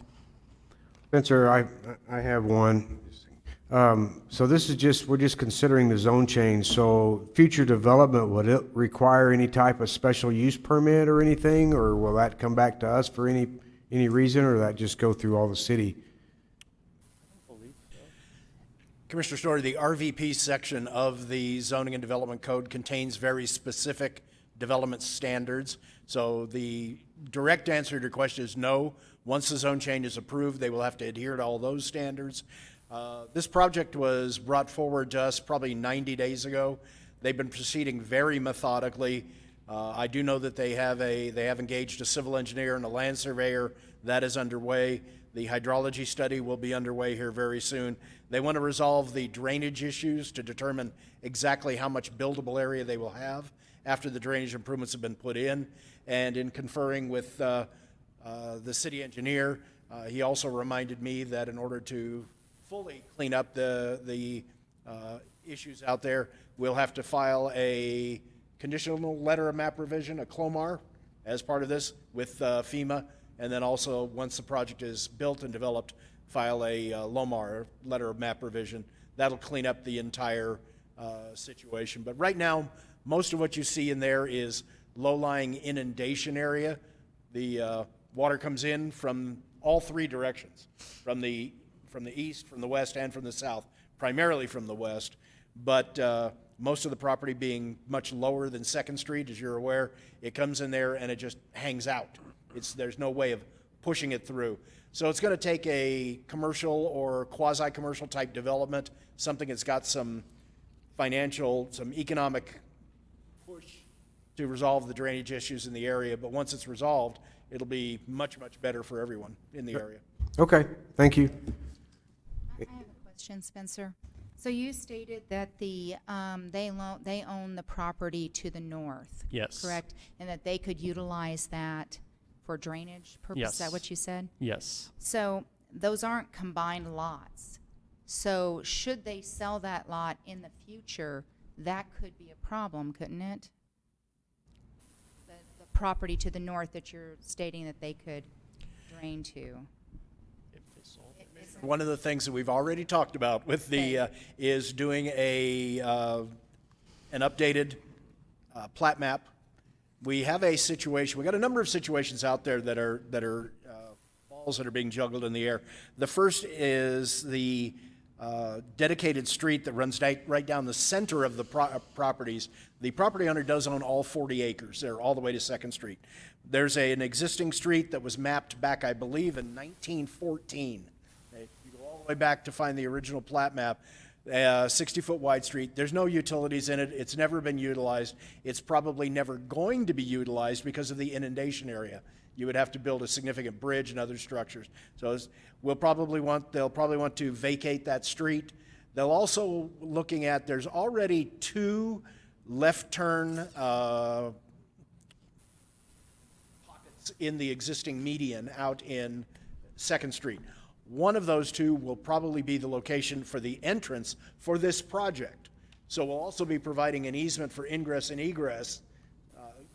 Spencer, I have one. So this is we're just considering the zone change. So future development, would it require any type of special use permit or anything, or will that come back to us for any reason, or that just go through all the city? Commissioner Story, the RVP section of the Zoning and Development Code contains very specific development standards. So the direct answer to your question is no. Once the zone change is approved, they will have to adhere to all those standards. This project was brought forward to us probably 90 days ago. They've been proceeding very methodically. I do know that they have engaged a civil engineer and a land surveyor. That is underway. The hydrology study will be underway here very soon. They want to resolve the drainage issues to determine exactly how much buildable area they will have after the drainage improvements have been put in. And in conferring with the city engineer, he also reminded me that in order to fully clean up the issues out there, we'll have to file a conditional letter of map revision, a CLOMAR, as part of this with FEMA, and then also, once the project is built and developed, file a LOMAR, letter of map revision. That'll clean up the entire situation. But right now, most of what you see in there is low-lying inundation area. The water comes in from all three directions, from the east, from the west, and from the south, primarily from the west. But most of the property being much lower than 2nd Street, as you're aware, it comes in there and it just hangs out. There's no way of pushing it through. So it's going to take a commercial or quasi-commercial type development, something that's got some financial, some economic push to resolve the drainage issues in the area. But once it's resolved, it'll be much, much better for everyone in the area. Okay, thank you. I have a question, Spencer. So you stated that they own the property to the north. Yes. Correct? And that they could utilize that for drainage purposes? Yes. Is that what you said? Yes. So those aren't combined lots. So should they sell that lot in the future, that could be a problem, couldn't it? The property to the north that you're stating that they could drain to. One of the things that we've already talked about with the is doing an updated plat map. We have a situation. We got a number of situations out there that are balls that are being juggled in the air. The first is the dedicated street that runs right down the center of the properties. The property owner does own all 40 acres there, all the way to 2nd Street. There's an existing street that was mapped back, I believe, in 1914. You go all the way back to find the original plat map. 60-foot wide street. There's no utilities in it. It's never been utilized. It's probably never going to be utilized because of the inundation area. You would have to build a significant bridge and other structures. So they'll probably want to vacate that street. They'll also looking at, there's already 2 left turn pockets in the existing median out in 2nd Street. One of those 2 will probably be the location for the entrance for this project. So we'll also be providing an easement for ingress and egress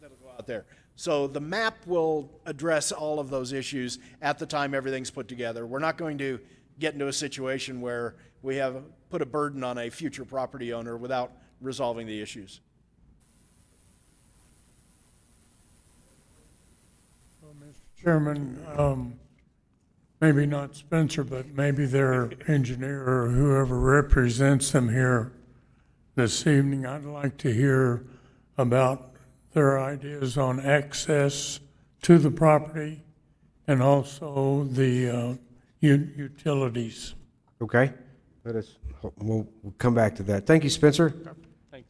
that'll go out there. So the map will address all of those issues at the time everything's put together. We're not going to get into a situation where we have put a burden on a future property owner without resolving the issues. Mr. Chairman, maybe not Spencer, but maybe their engineer or whoever represents them here this evening, I'd like to hear about their ideas on access to the property and also the utilities. Okay, we'll come back to that. Thank you, Spencer. Thanks.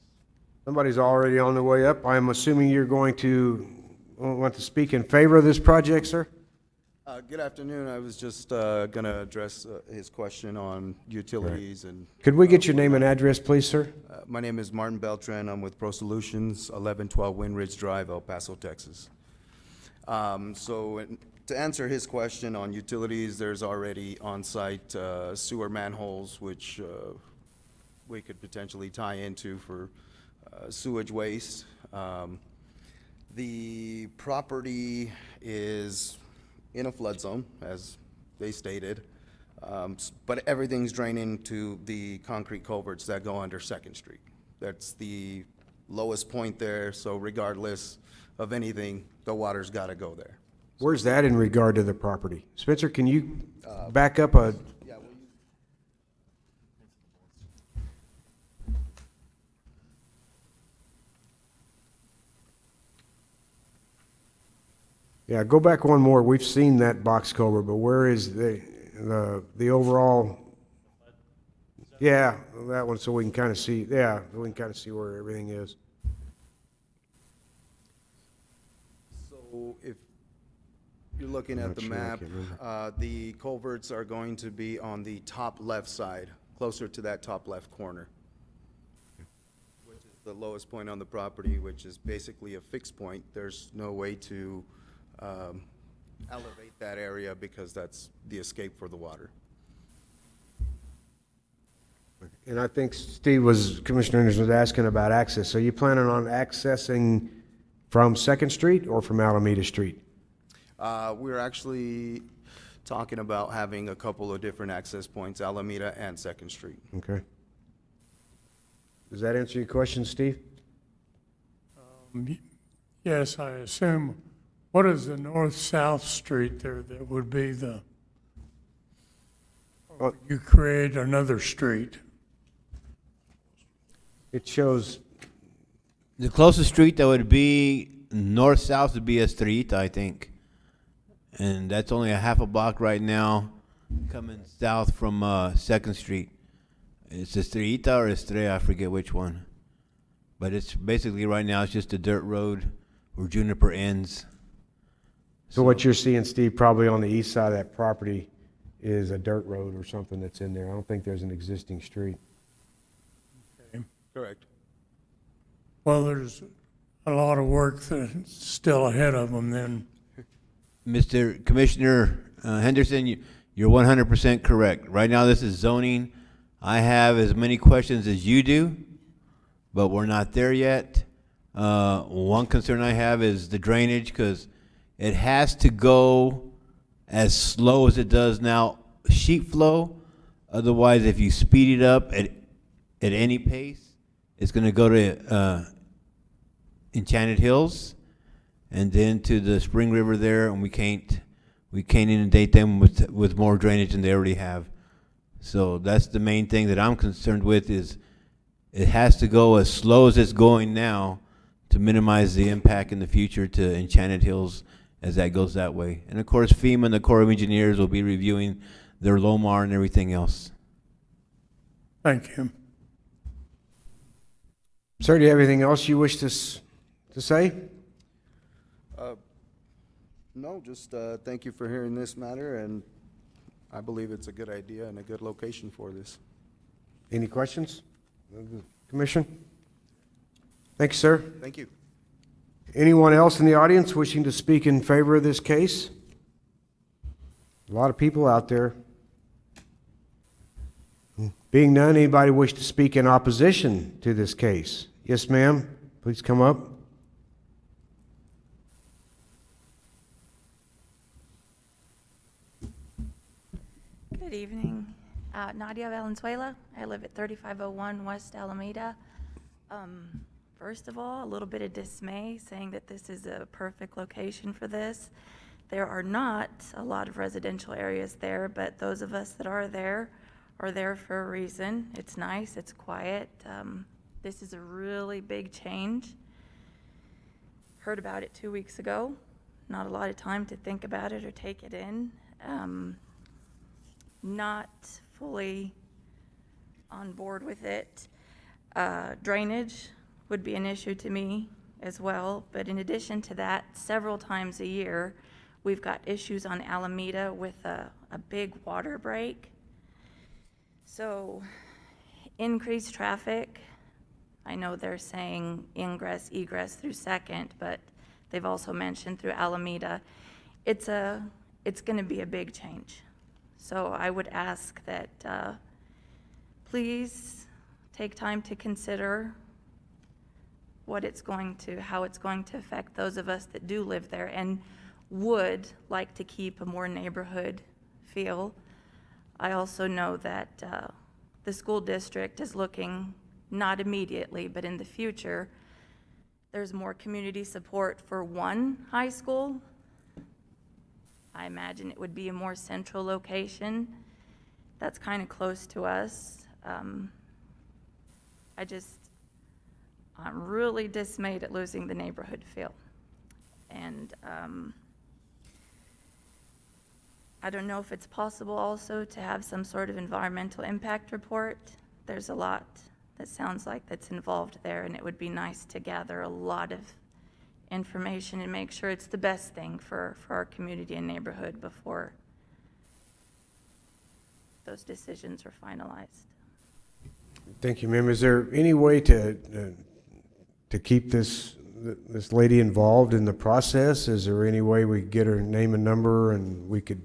Somebody's already on their way up. I'm assuming you're going to want to speak in favor of this project, sir? Good afternoon. I was just going to address his question on utilities and. Could we get your name and address, please, sir? My name is Martin Beltran. I'm with Pro Solutions, 1112 Windridge Drive, El Paso, Texas. To answer his question on utilities, there's already on-site sewer manholes which we could potentially tie into for sewage waste. The property is in a flood zone, as they stated, but everything's draining to the concrete culverts that go under 2nd Street. That's the lowest point there, so regardless of anything, the water's got to go there. Where's that in regard to the property? Spencer, can you back up a? Yeah, Yeah, go back one more. We've seen that box culvert, but where is the overall? Yeah, that one, so we can kind of see. Yeah, we can kind of see where everything is. So if you're looking at the Not sure, I map, can't remember. the culverts are going to be on the top left side, closer to that top left corner, which is the lowest point on the property, which is basically a fixed point. There's no way to elevate that area because that's the escape for the water. And I think Commissioner Anderson was asking about access. So you planning on accessing from 2nd Street or from Alameda Street? We're actually talking about having a couple of different access points, Alameda and 2nd Street. Okay. Does that answer your question, Steve? Yes, I assume. What is the north-south street there that would be the, you create another street? It shows. The closest street that would be north-south would be Estrellita, I think. And that's only a half a block right now coming south from 2nd Street. It's Estrellita or Estrella, I forget which one. But it's basically right now it's just a dirt road where Juniper ends. So what you're seeing, Steve, probably on the east side of that property is a dirt road or something that's in there. I don't think there's an existing street. Okay. Correct. Well, there's a lot of work that's still ahead of them then. Mr. Commissioner Henderson, you're 100% correct. Right now this is zoning. I have as many questions as you do, but we're not there yet. One concern I have is the drainage, because it has to go as slow as it does now, sheet flow. Otherwise, if you speed it up at any pace, it's going to go to Enchanted Hills and then to the Spring River there, and we can't inundate them with more drainage than they already have. So that's the main thing that I'm concerned with, is it has to go as slow as it's going now to minimize the impact in the future to Enchanted Hills as that goes that way. And of course, FEMA and the Corps of Engineers will be reviewing their LOMAR and everything else. Thank you. Sir, do you have anything else you wish to say? No, just thank you for hearing this matter, and I believe it's a good idea and a good location for this. Any questions? Commission? Thank you, sir. Thank you. Anyone else in the audience wishing to speak in favor of this case? A lot of people out there. Being none, anybody wish to speak in opposition to this case? Yes, ma'am. Please come up. Good evening. Nadia Valenzuela. I live at 3501 West Alameda. First of all, a little bit of dismay saying that this is a perfect location for this. There are not a lot of residential areas there, but those of us that are there for a reason. It's nice, it's quiet. This is a really big change. Heard about it 2 weeks ago. Not a lot of time to think about it or take it in. Not fully on board with it. Drainage would be an issue to me as well, but in addition to that, several times a year, we've got issues on Alameda with a big water break. So increased traffic. I know they're saying ingress, egress through Second, but they've also mentioned through Alameda. It's going to be a big change. So I would ask that please take time to consider how it's going to affect those of us that do live there and would like to keep a more neighborhood feel. I also know that the school district is looking, not immediately, but in the future, there's more community support for one high school. I imagine it would be a more central location. That's kind of close to us. I'm really dismayed at losing the neighborhood feel. And I don't know if it's possible also to have some sort of environmental impact report. There's a lot that sounds like that's involved there, and it would be nice to gather a lot of information and make sure it's the best thing for our community and neighborhood before those decisions are finalized. Thank you, ma'am. Is there any way to keep this lady involved in the process? Is there any way we could get her name and number and we could,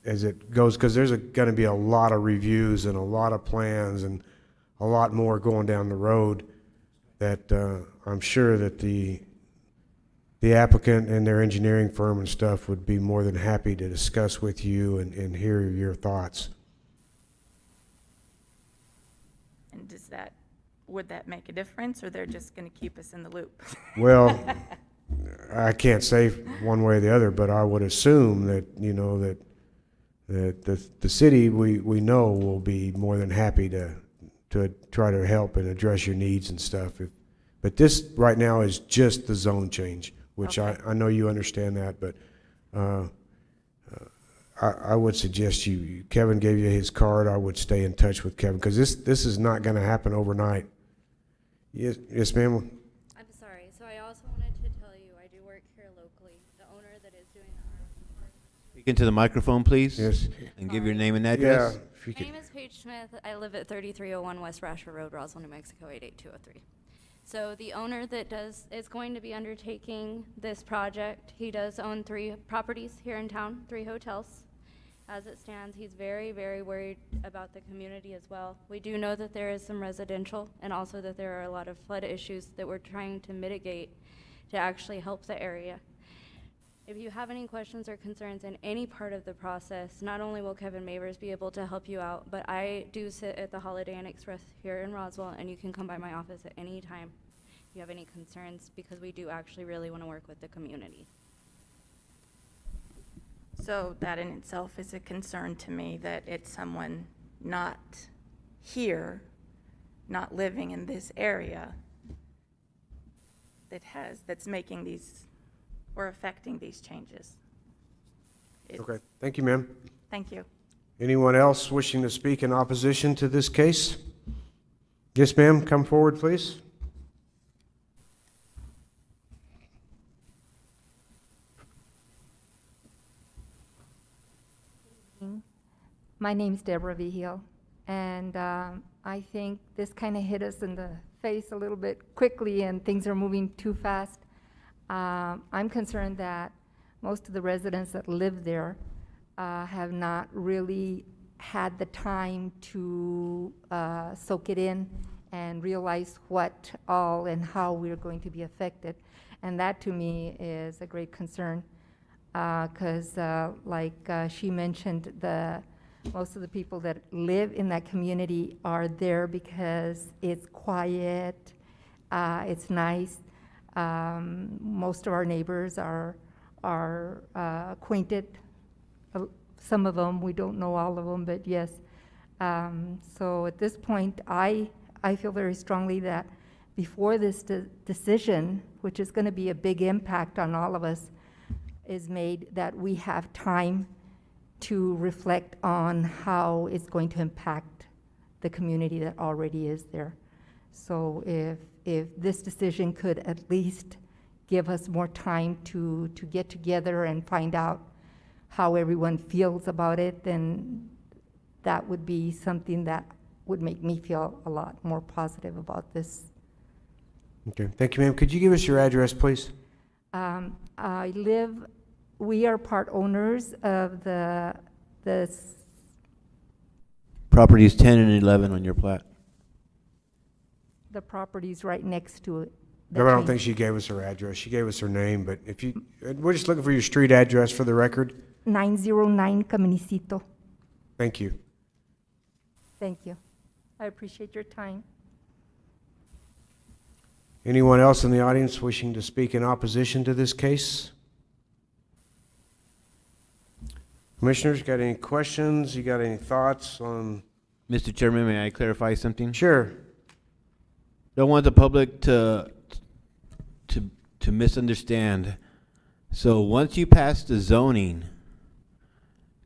as it goes, because there's going to be a lot of reviews and a lot of plans and a lot more going down the road that I'm sure that the applicant and their engineering firm and stuff would be more than happy to discuss with you and hear your thoughts. And would that make a difference, or they're just going to keep us in the loop? Well, I can't say one way or the other, but I would assume that, that the city we know will be more than happy to try to help and address your needs and stuff. But this right now is just the zone change, which okay. I know you understand that, but I would suggest Kevin gave you his card. I would stay in touch with Kevin because this is not going to happen overnight. Yes, ma'am. I'm sorry. So I also wanted to tell you I do work here locally. The owner that is doing the Speak into the microphone, please. Yes. And give your name and address. Yeah. My name is Paige Smith. I live at 3301 West Rasher Road, Roswell, New Mexico, 88203. So the owner that is going to be undertaking this project, he does own 3 properties here in town, 3 hotels. As it stands, he's very, very worried about the community as well. We do know that there is some residential and also that there are a lot of flood issues that we're trying to mitigate to actually help the area. If you have any questions or concerns in any part of the process, not only will Kevin Mavers be able to help you out, but I do sit at the Holiday Inn Express here in Roswell, and you can come by my office at any time if you have any concerns, because we do actually really want to work with the community. So that in itself is a concern to me, that it's someone not here, not living in this area, that's making these or affecting these changes. Okay. Thank you, ma'am. Thank you. Anyone else wishing to speak in opposition to this case? Yes, ma'am. Come forward, please. My name's Deborah Vigil, and I think this kind of hit us in the face a little bit quickly, and things are moving too fast. I'm concerned that most of the residents that live there have not really had the time to soak it in and realize what all and how we're going to be affected. And that to me is a great concern, because like she mentioned, most of the people that live in that community are there because it's quiet, it's nice. Most of our neighbors are acquainted. Some of them, we don't know all of them, but yes. So at this point, I feel very strongly that before this decision, which is going to be a big impact on all of us, is made, that we have time to reflect on how it's going to impact the community that already is there. So if this decision could at least give us more time to get together and find out how everyone feels about it, then that would be something that would make me feel a lot more positive about this. Okay, thank you, ma'am. Could you give us your address, please? We are part owners of the Properties 10 and 11 on your plat. properties right next to it. No, I don't think she gave us her address. She gave us her name, but if you, we're just looking for your street address for the record. 909 Caminicito. Thank you. Thank you. I appreciate your time. Anyone else in the audience wishing to speak in opposition to this case? Commissioners, got any questions? You got any thoughts on? Mr. Chairman, may I clarify something? Sure. Don't want the public to misunderstand. So once you pass the zoning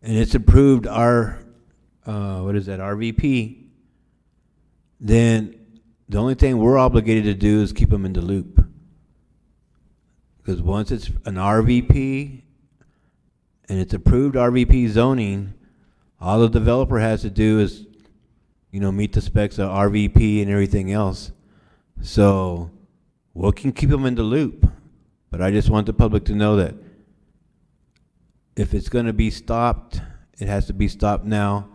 and it's approved RVP, then the only thing we're obligated to do is keep them in the loop. Because once it's an RVP and it's approved RVP zoning, all the developer has to do is, meet the specs of RVP and everything else. So we can keep them in the loop, but I just want the public to know that if it's going to be stopped, it has to be stopped now,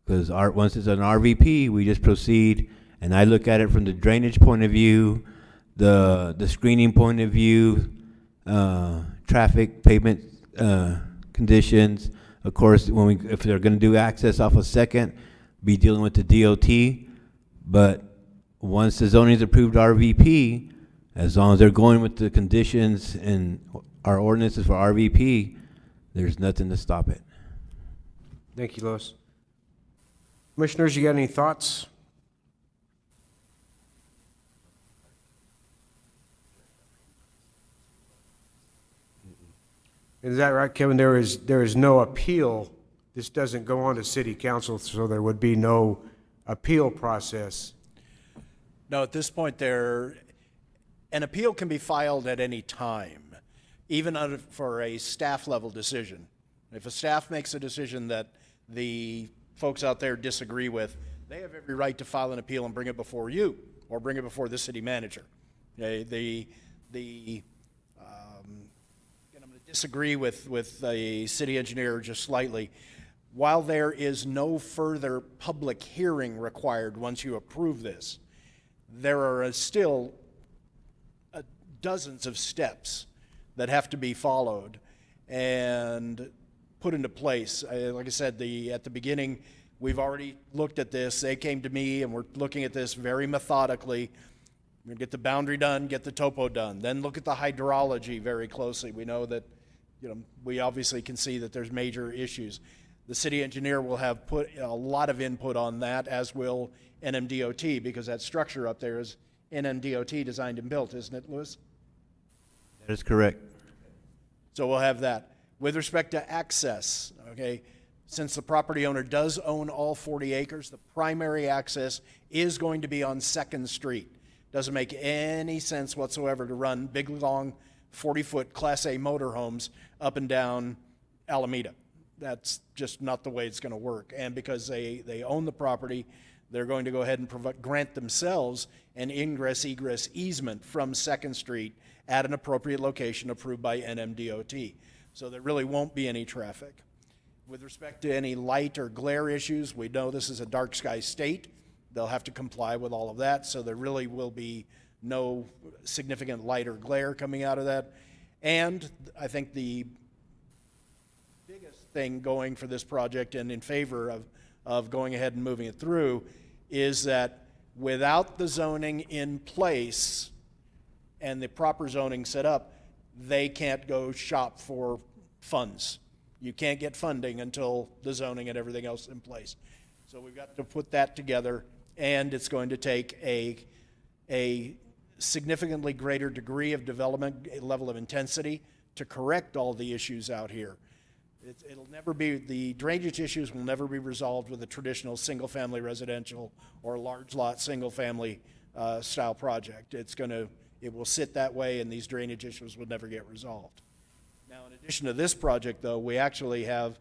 because once it's an RVP, we just proceed, and I look at it from the drainage point of view, the screening point of view, traffic, pavement conditions. Of course, if they're going to do access off of Second, be dealing with the DOT, but once the zoning is approved RVP, as long as they're going with the conditions and our ordinances for RVP, there's nothing to stop it. Thank you, Lois. Commissioners, you got any thoughts? Is that right, Kevin? There is no appeal. This doesn't go on to city council, so there would be no appeal process. No, at this point, an appeal can be filed at any time, even for a staff level decision. If a staff makes a decision that the folks out there disagree with, they have every right to file an appeal and bring it before you or bring it before the city manager. I'm going to disagree with the city engineer just slightly. While there is no further public hearing required once you approve this, there are still dozens of steps that have to be followed and put into place. Like I said, at the beginning, we've already looked at this. They came to me, and we're looking at this very methodically. We're going to get the boundary done, get the topo done, then look at the hydrology very closely. We know that, we obviously can see that there's major issues. The city engineer will have put a lot of input on that, as will NMDOT, because that structure up there is NMDOT designed and built, isn't it, Louis? That is correct. So we'll have that. With respect to access, okay, since the property owner does own all 40 acres, the primary access is going to be on 2nd Street. Doesn't make any sense whatsoever to run big, long, 40-foot Class A motorhomes up and down Alameda. That's just not the way it's going to work. And because they own the property, they're going to go ahead and grant themselves an ingress-egress easement from 2nd Street at an appropriate location approved by NMDOT. So there really won't be any traffic. With respect to any light or glare issues, we know this is a dark sky state. They'll have to comply with all of that, so there really will be no significant light or glare coming out of that. And I think the biggest thing going for this project and in favor of going ahead and moving it through is that without the zoning in place and the proper zoning set up, they can't go shop for funds. You can't get funding until the zoning and everything else is in place. So we've got to put that together, and it's going to take a significantly greater degree of development, a level of intensity to correct all the issues out here. It'll never be, the drainage issues will never be resolved with a traditional single-family residential or large lot single-family style project. It will sit that way, and these drainage issues will never get resolved. Now, in addition to this project, though, we actually have,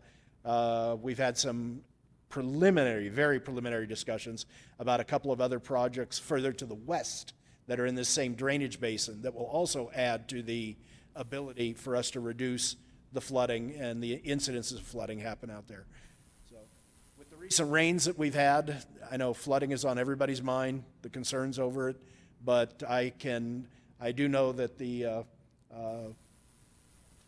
we've had some preliminary, very preliminary discussions about a couple of other projects further to the west that are in this same drainage basin that will also add to the ability for us to reduce the flooding and the incidences of flooding happen out there. So, with the recent rains that we've had, I know flooding is on everybody's mind, the concerns over it, but I do know that the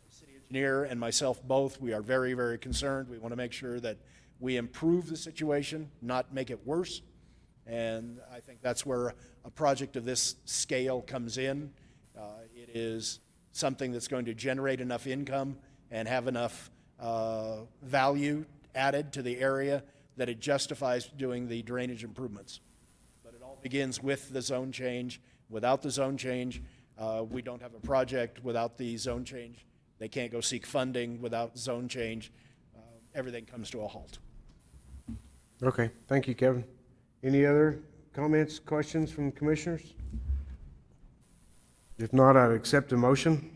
city engineer and myself both, we are very, very concerned. We want to make sure that we improve the situation, not make it worse. And I think that's where a project of this scale comes in. It is something that's going to generate enough income and have enough value added to the area that it justifies doing the drainage improvements. But it all begins with the zone change. Without the zone change, we don't have a project. Without the zone change, they can't go seek funding. Without zone change, everything comes to a halt. Okay, thank you, Kevin. Any other comments, questions from commissioners? If not, I'd accept a motion.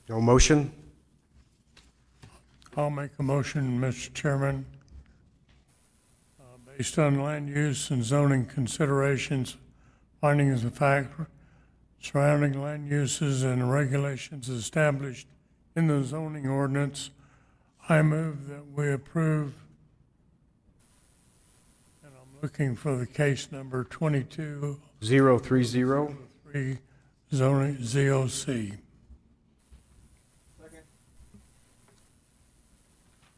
No motion? I'll make a motion, Mr. Chairman. Based on land use and zoning considerations, findings of fact surrounding land uses and regulations established in the zoning ordinance, I move that we approve, and I'm looking for the case number 22. 030. 3 zoning ZOC.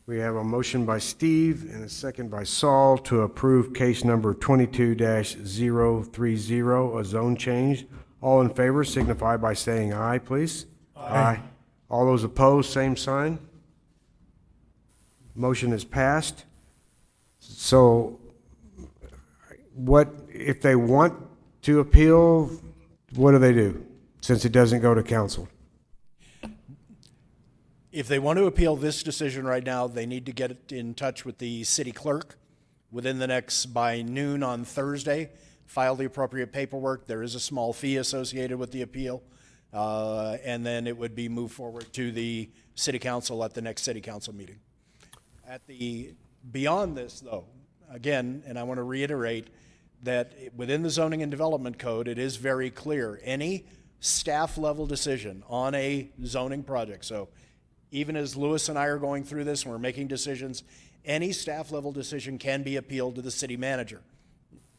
We have a motion by Steve and a second by Saul to approve case number 22-030, a zone change. All in favor signify by saying aye, please. Aye. All those opposed, same sign. Motion is passed. So what, if they want to appeal, what do they do, since it doesn't go to council? If they want to appeal this decision right now, they need to get in touch with the city clerk within the next, by noon on Thursday, file the appropriate paperwork. There is a small fee associated with the appeal, and then it would be moved forward to the city council at the next city council meeting. Beyond this, though, again, and I want to reiterate that within the zoning and development code, it is very clear, any staff level decision on a zoning project, so even as Lewis and I are going through this and we're making decisions, any staff level decision can be appealed to the city manager,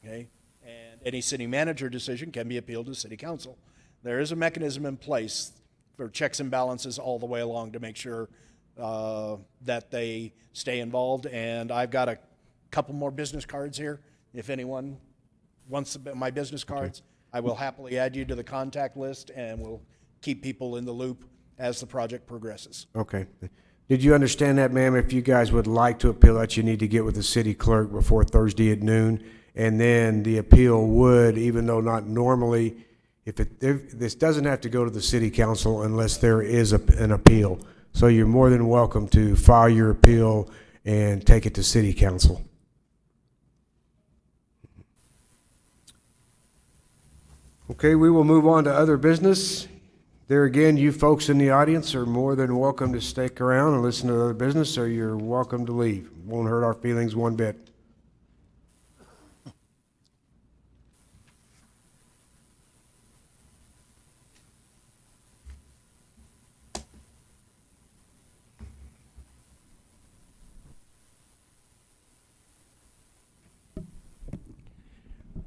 okay? And any city manager decision can be appealed to city council. There is a mechanism in place for checks and balances all the way along to make sure that they stay involved. And I've got a couple more business cards here. If anyone wants my business cards, I will happily add you to the contact list and we'll keep people in the loop as the project progresses. Okay. Did you understand that, ma'am? If you guys would like to appeal that, you need to get with the city clerk before Thursday at noon. And then the appeal would, even though not normally, if this doesn't have to go to the city council unless there is an appeal. So you're more than welcome to file your appeal and take it to city council. Okay, we will move on to other business. There again, you folks in the audience are more than welcome to stick around and listen to other business, or you're welcome to leave. Won't hurt our feelings one bit.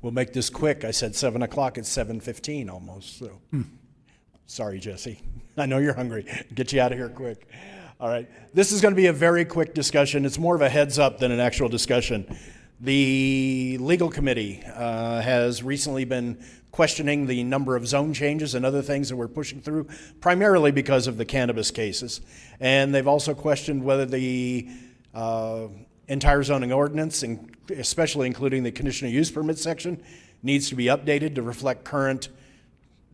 We'll make this quick. I said 7 o'clock, it's 7:15 almost, so. Sorry, Jesse. I know you're hungry. Get you out of here quick. All right. This is going to be a very quick discussion. It's more of a heads up than an actual discussion. The legal committee has recently been questioning the number of zone changes and other things that we're pushing through, primarily because of the cannabis cases. And they've also questioned whether the entire zoning ordinance, and especially including the conditional use permit section, needs to be updated to reflect current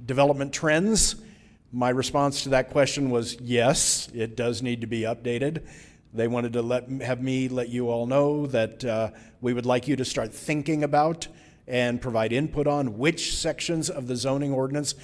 development trends. My response to that question was yes, it does need to be updated. They wanted to have me let you all know that we would like you to start thinking about and provide input on which sections of the zoning ordinance.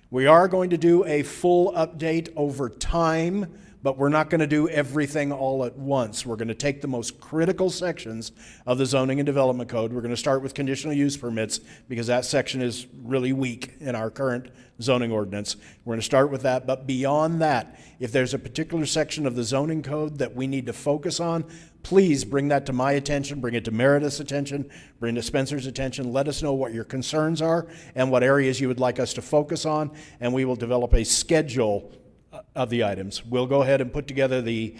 We are going to do a full update over time, but we're not going to do everything all at once. We're going to take the most critical sections of the zoning and development code. We're going to start with conditional use permits because that section is really weak in our current zoning ordinance. We're going to start with that, but beyond that, if there's a particular section of the zoning code that we need to focus on, please bring that to my attention, bring it to Meredith's attention, bring it to Spencer's attention. Let us know what your concerns are and what areas you would like us to focus on, and we will develop a schedule of the items. We'll go ahead and put together the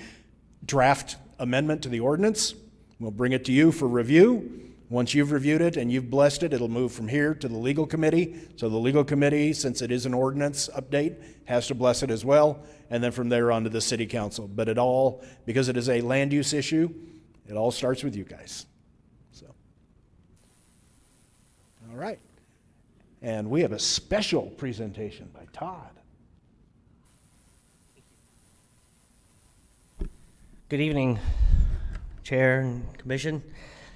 draft amendment to the ordinance. We'll bring it to you for review. Once you've reviewed it and you've blessed it, it'll move from here to the legal committee. So the legal committee, since it is an ordinance update, has to bless it as well. And then from there on to the city council. But it all, because it is a land use issue, it all starts with you guys. So, all right. And we have a special presentation by Todd. Good evening, Chair and Commission.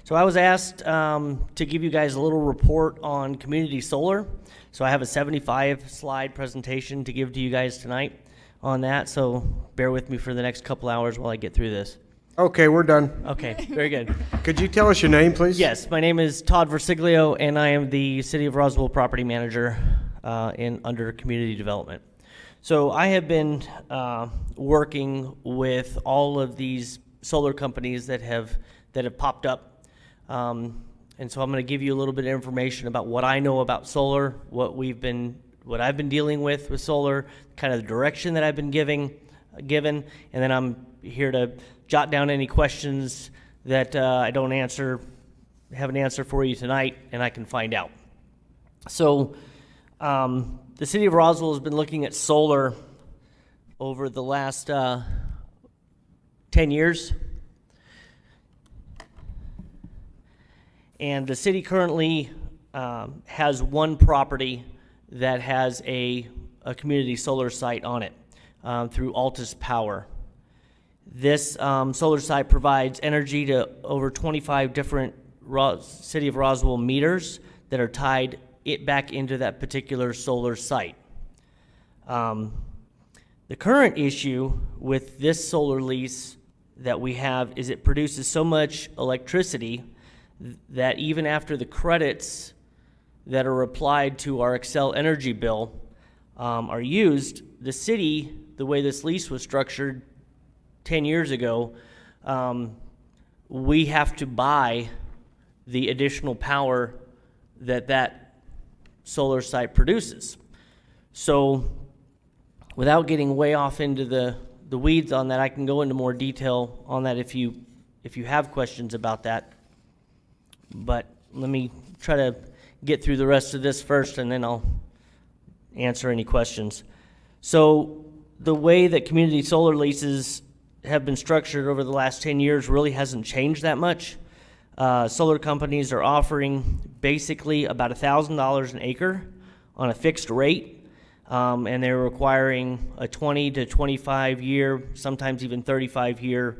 So I was asked to give you guys a little report on community solar. So I have a 75-slide presentation to give to you guys tonight on that. So bear with me for the next couple hours while I get through this. Okay, we're done. Okay, very good. Could you tell us your name, please? Yes, my name is Todd Versiglio, and I am the City of Roswell property manager under community development. So I have been working with all of these solar companies that have popped up, and so I'm going to give you a little bit of information about what I know about solar, what I've been dealing with solar, kind of the direction that I've been given, and then I'm here to jot down any questions that I don't have an answer for you tonight, and I can find out. So. The City of Roswell has been looking at solar over the last 10 years. And the city currently has one property that has a community solar site on it through Altus Power. This solar site provides energy to over 25 different City of Roswell meters that are tied back into that particular solar site. The current issue with this solar lease that we have is it produces so much electricity that even after the credits that are applied to our Xcel Energy bill are used, the city, the way this lease was structured 10 years ago, we have to buy the additional power that solar site produces. So without getting way off into the weeds on that, I can go into more detail on that if you have questions about that. But let me try to get through the rest of this first, and then I'll answer any questions. So the way that community solar leases have been structured over the last 10 years really hasn't changed that much. Solar companies are offering basically about $1,000 an acre on a fixed rate, and they're requiring a 20 to 25 year, sometimes even 35 year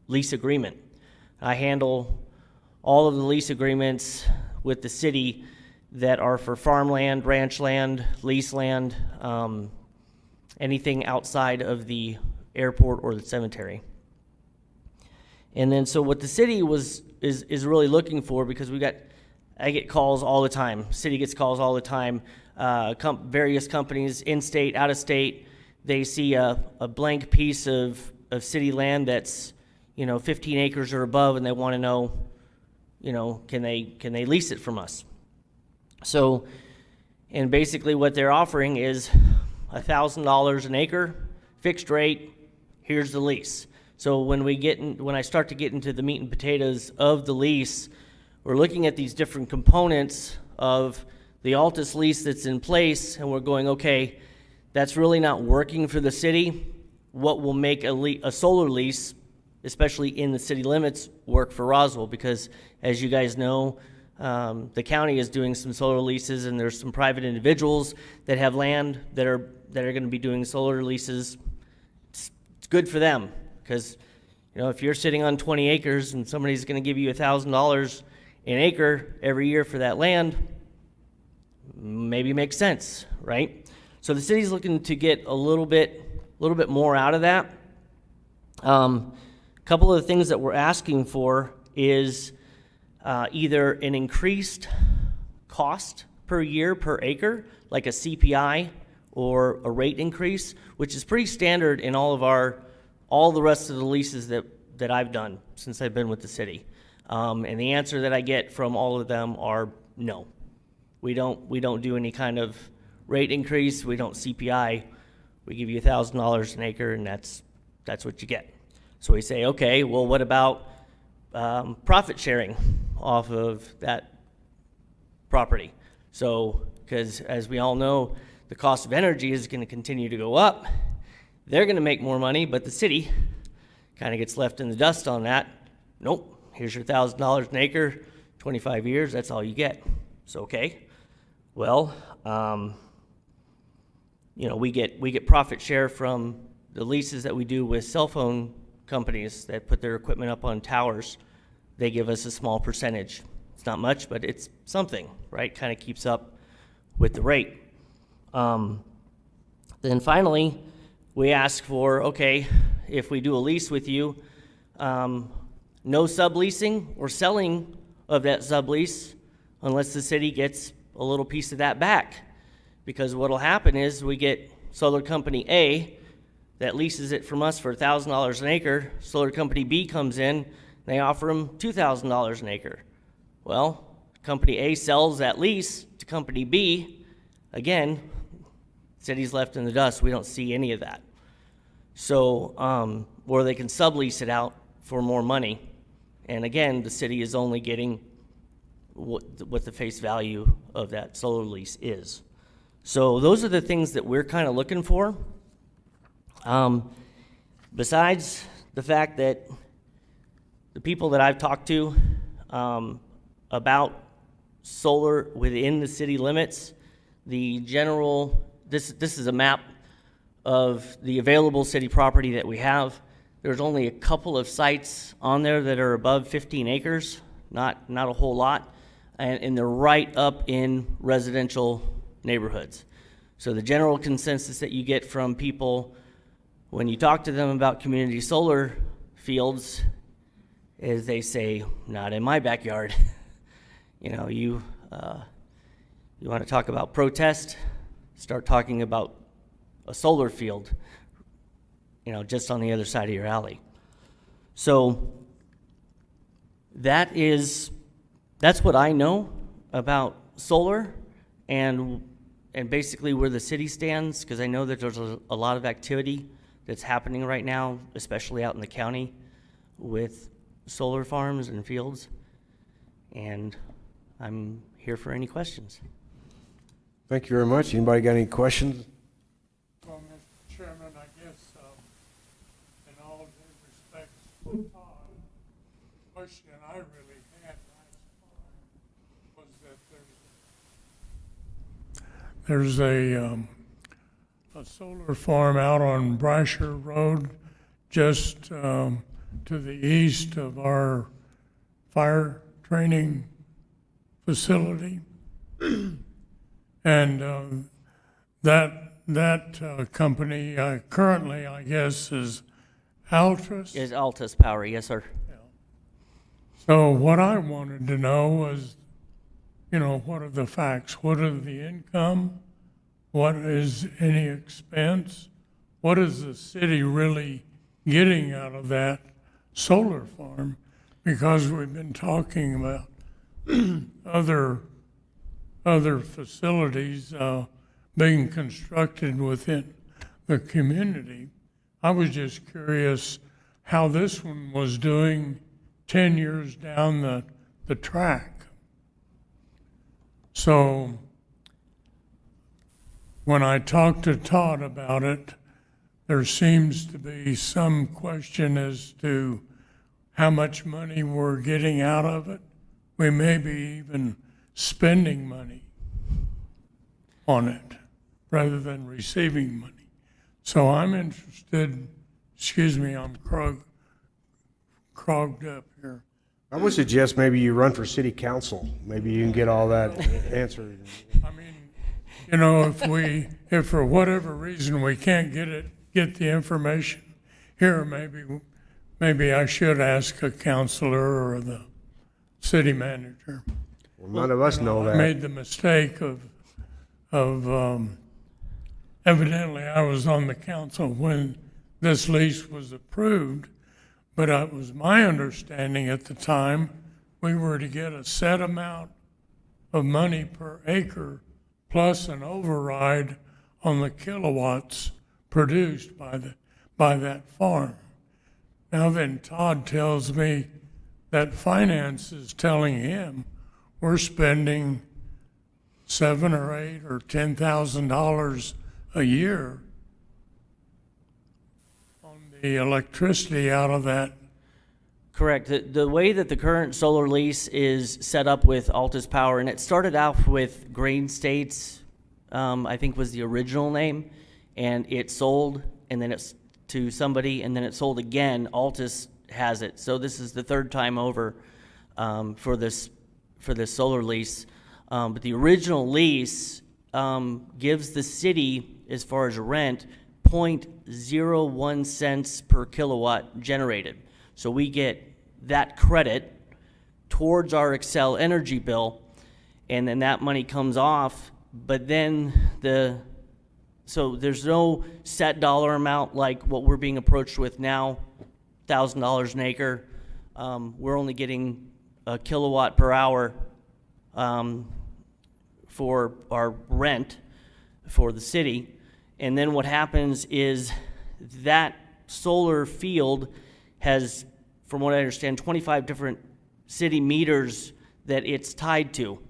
lease agreement. I handle all of the lease agreements with the city that are for farmland, ranch land, lease land, anything outside of the airport or the cemetery. And then, so what the city is really looking for, because I get calls all the time, city gets calls all the time, various companies, in-state, out-of-state, they see a blank piece of city land that's, 15 acres or above, and they want to know, can they lease it from us? So, and basically what they're offering is $1,000 an acre, fixed rate, here's the lease. So when I start to get into the meat and potatoes of the lease, we're looking at these different components of the Altus lease that's in place, and we're going, okay, that's really not working for the city. What will make a solar lease, especially in the city limits, work for Roswell? Because as you guys know, the county is doing some solar leases, and there's some private individuals that have land that are going to be doing solar leases. It's good for them, because if you're sitting on 20 acres and somebody's going to give you $1,000 an acre every year for that land, maybe makes sense, right? So the city's looking to get a little bit more out of that. Couple of the things that we're asking for is either an increased cost per year per acre, like a CPI or a rate increase, which is pretty standard in all the rest of the leases that I've done since I've been with the city. And the answer that I get from all of them are no. We don't do any kind of rate increase. We don't CPI. We give you $1,000 an acre, and that's what you get. So we say, okay, well, what about profit sharing off of that property? So, because as we all know, the cost of energy is going to continue to go up. They're going to make more money, but the city kind of gets left in the dust on that. Nope, here's your $1,000 an acre, 25 years, that's all you get. So, okay, well, we get profit share from the leases that we do with cell phone companies that put their equipment up on towers. They give us a small percentage. It's not much, but it's something, right? Kind of keeps up with the rate. Then finally, we ask for, okay, if we do a lease with you, no subleasing or selling of that sublease unless the city gets a little piece of that back. Because what will happen is we get solar company A that leases it from us for $1,000 an acre. Solar company B comes in, they offer them $2,000 an acre. Well, company A sells that lease to company B. Again, city's left in the dust. We don't see any of that. So, or they can sublease it out for more money. And again, the city is only getting what the face value of that solar lease is. So those are the things that we're kind of looking for. Besides the fact that the people that I've talked to about solar within the city limits, this is a map of the available city property that we have. There's only a couple of sites on there that are above 15 acres, not a whole lot, and they're right up in residential neighborhoods. So the general consensus that you get from people when you talk to them about community solar fields is they say, not in my backyard. You want to talk about protest, start talking about a solar field, just on the other side of your alley. So that's what I know about solar and basically where the city stands, because I know that there's a lot of activity that's happening right now, especially out in the county with solar farms and fields. And I'm here for any questions. Thank you very much. Anybody got any questions? Well, Mr. Chairman, I guess, in all due respect to Todd, the question I really had last time was that there's a solar farm out on Brasher Road, just to the east of our fire training facility. And that company currently, I guess, is Altus. Is Altus Power, yes, sir. So what I wanted to know was, what are the facts? What are the income? What is any expense? What is the city really getting out of that solar farm? Because we've been talking about other facilities being constructed within the community. I was just curious how this one was doing 10 years down the track. So when I talked to Todd about it, there seems to be some question as to how much money we're getting out of it. We may be even spending money on it rather than receiving money. So I'm interested, excuse me, I'm crogged up here. I would suggest maybe you run for city council. Maybe you can get all that answered. I mean, if for whatever reason we can't get the information here, maybe I should ask a counselor or the city manager. Well, none of us know I that. made the mistake of evidently I was on the council when this lease was approved, but it was my understanding at the time we were to get a set amount of money per acre plus an override on the kilowatts produced by that farm. Now then, Todd tells me that finance is telling him we're spending $7,000 or $8,000 or $10,000 a year on the electricity out of that. Correct. The way that the current solar lease is set up with Altus Power, and it started out with Grain States, I think was the original name, and it sold, and then it's to somebody, and then it sold again. Altus has it. So this is the third time over for this solar lease. But the original lease gives the city, as far as rent, 0.01 cents per kilowatt generated. So we get that credit towards our Xcel Energy bill, and then that money comes off. But then so there's no set dollar amount like what we're being approached with now, $1,000 an acre. We're only getting a kilowatt per hour for our rent for the city. And then what happens is that solar field has, from what I understand, 25 different city meters that it's tied to.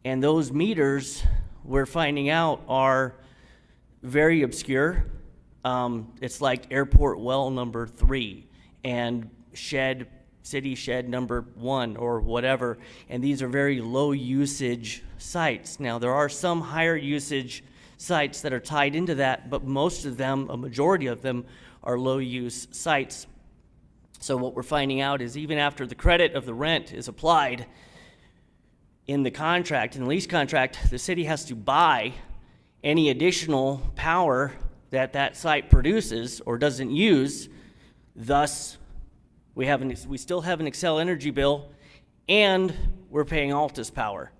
And those meters, we're finding out, are very obscure. It's like airport well number 3 and city shed number 1 or whatever. And these are very low usage sites. Now, there are some higher usage sites that are tied into that, but most of them, a majority of them, are low use sites. So what we're finding out is even after the credit of the rent is applied in the contract, in the lease contract, the city has to buy any additional power that that site produces or doesn't use. Thus, we still have an Xcel Energy bill, and we're paying Altus Power.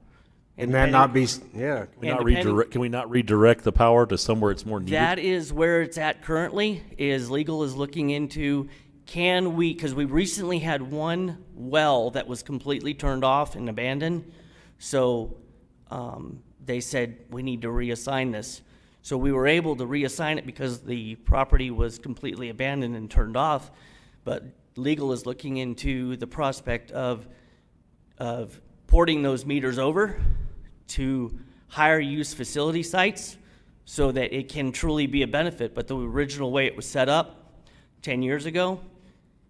And that not be, yeah. Can we not redirect the power to somewhere it's more needed? That is where it's at currently, is legal is looking into, can we, because we recently had one well that was completely turned off and abandoned. So they said, we need to reassign this. So we were able to reassign it because the property was completely abandoned and turned off. But legal is looking into the prospect of porting those meters over to higher use facility sites so that it can truly be a benefit. But the original way it was set up 10 years ago,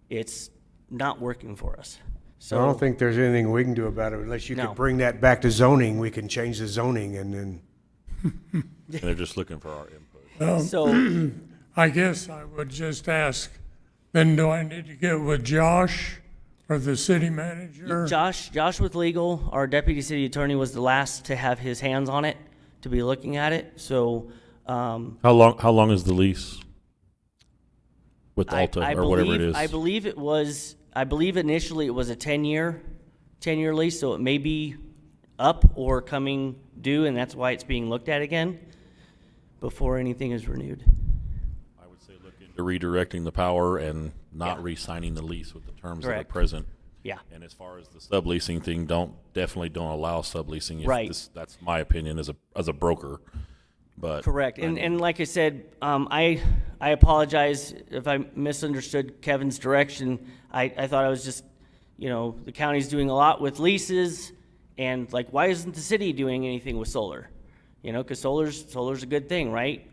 it's not working for us. So I don't think there's anything we can do about it unless you could bring that back to zoning. We can change the zoning and then. They're just looking for our input. Well, So I guess I would just ask, then do I need to get with Josh or the city manager? Josh with legal, our deputy city attorney was the last to have his hands on it, to be looking at it, so. How long is the lease with Alta or whatever it is? I believe initially it was a 10-year lease, so it may be up or coming due, and that's why it's being looked at again before anything is renewed. I would say look into redirecting the power and not re-signing the lease with the terms Correct. of the present. Yeah. And as far as the subleasing thing, definitely don't allow subleasing. Right. That's my opinion as a broker. But correct. And like I said, I apologize if I misunderstood Kevin's direction. I thought I was just, the county's doing a lot with leases, and like, why isn't the city doing anything with solar? Because solar's a good thing, right?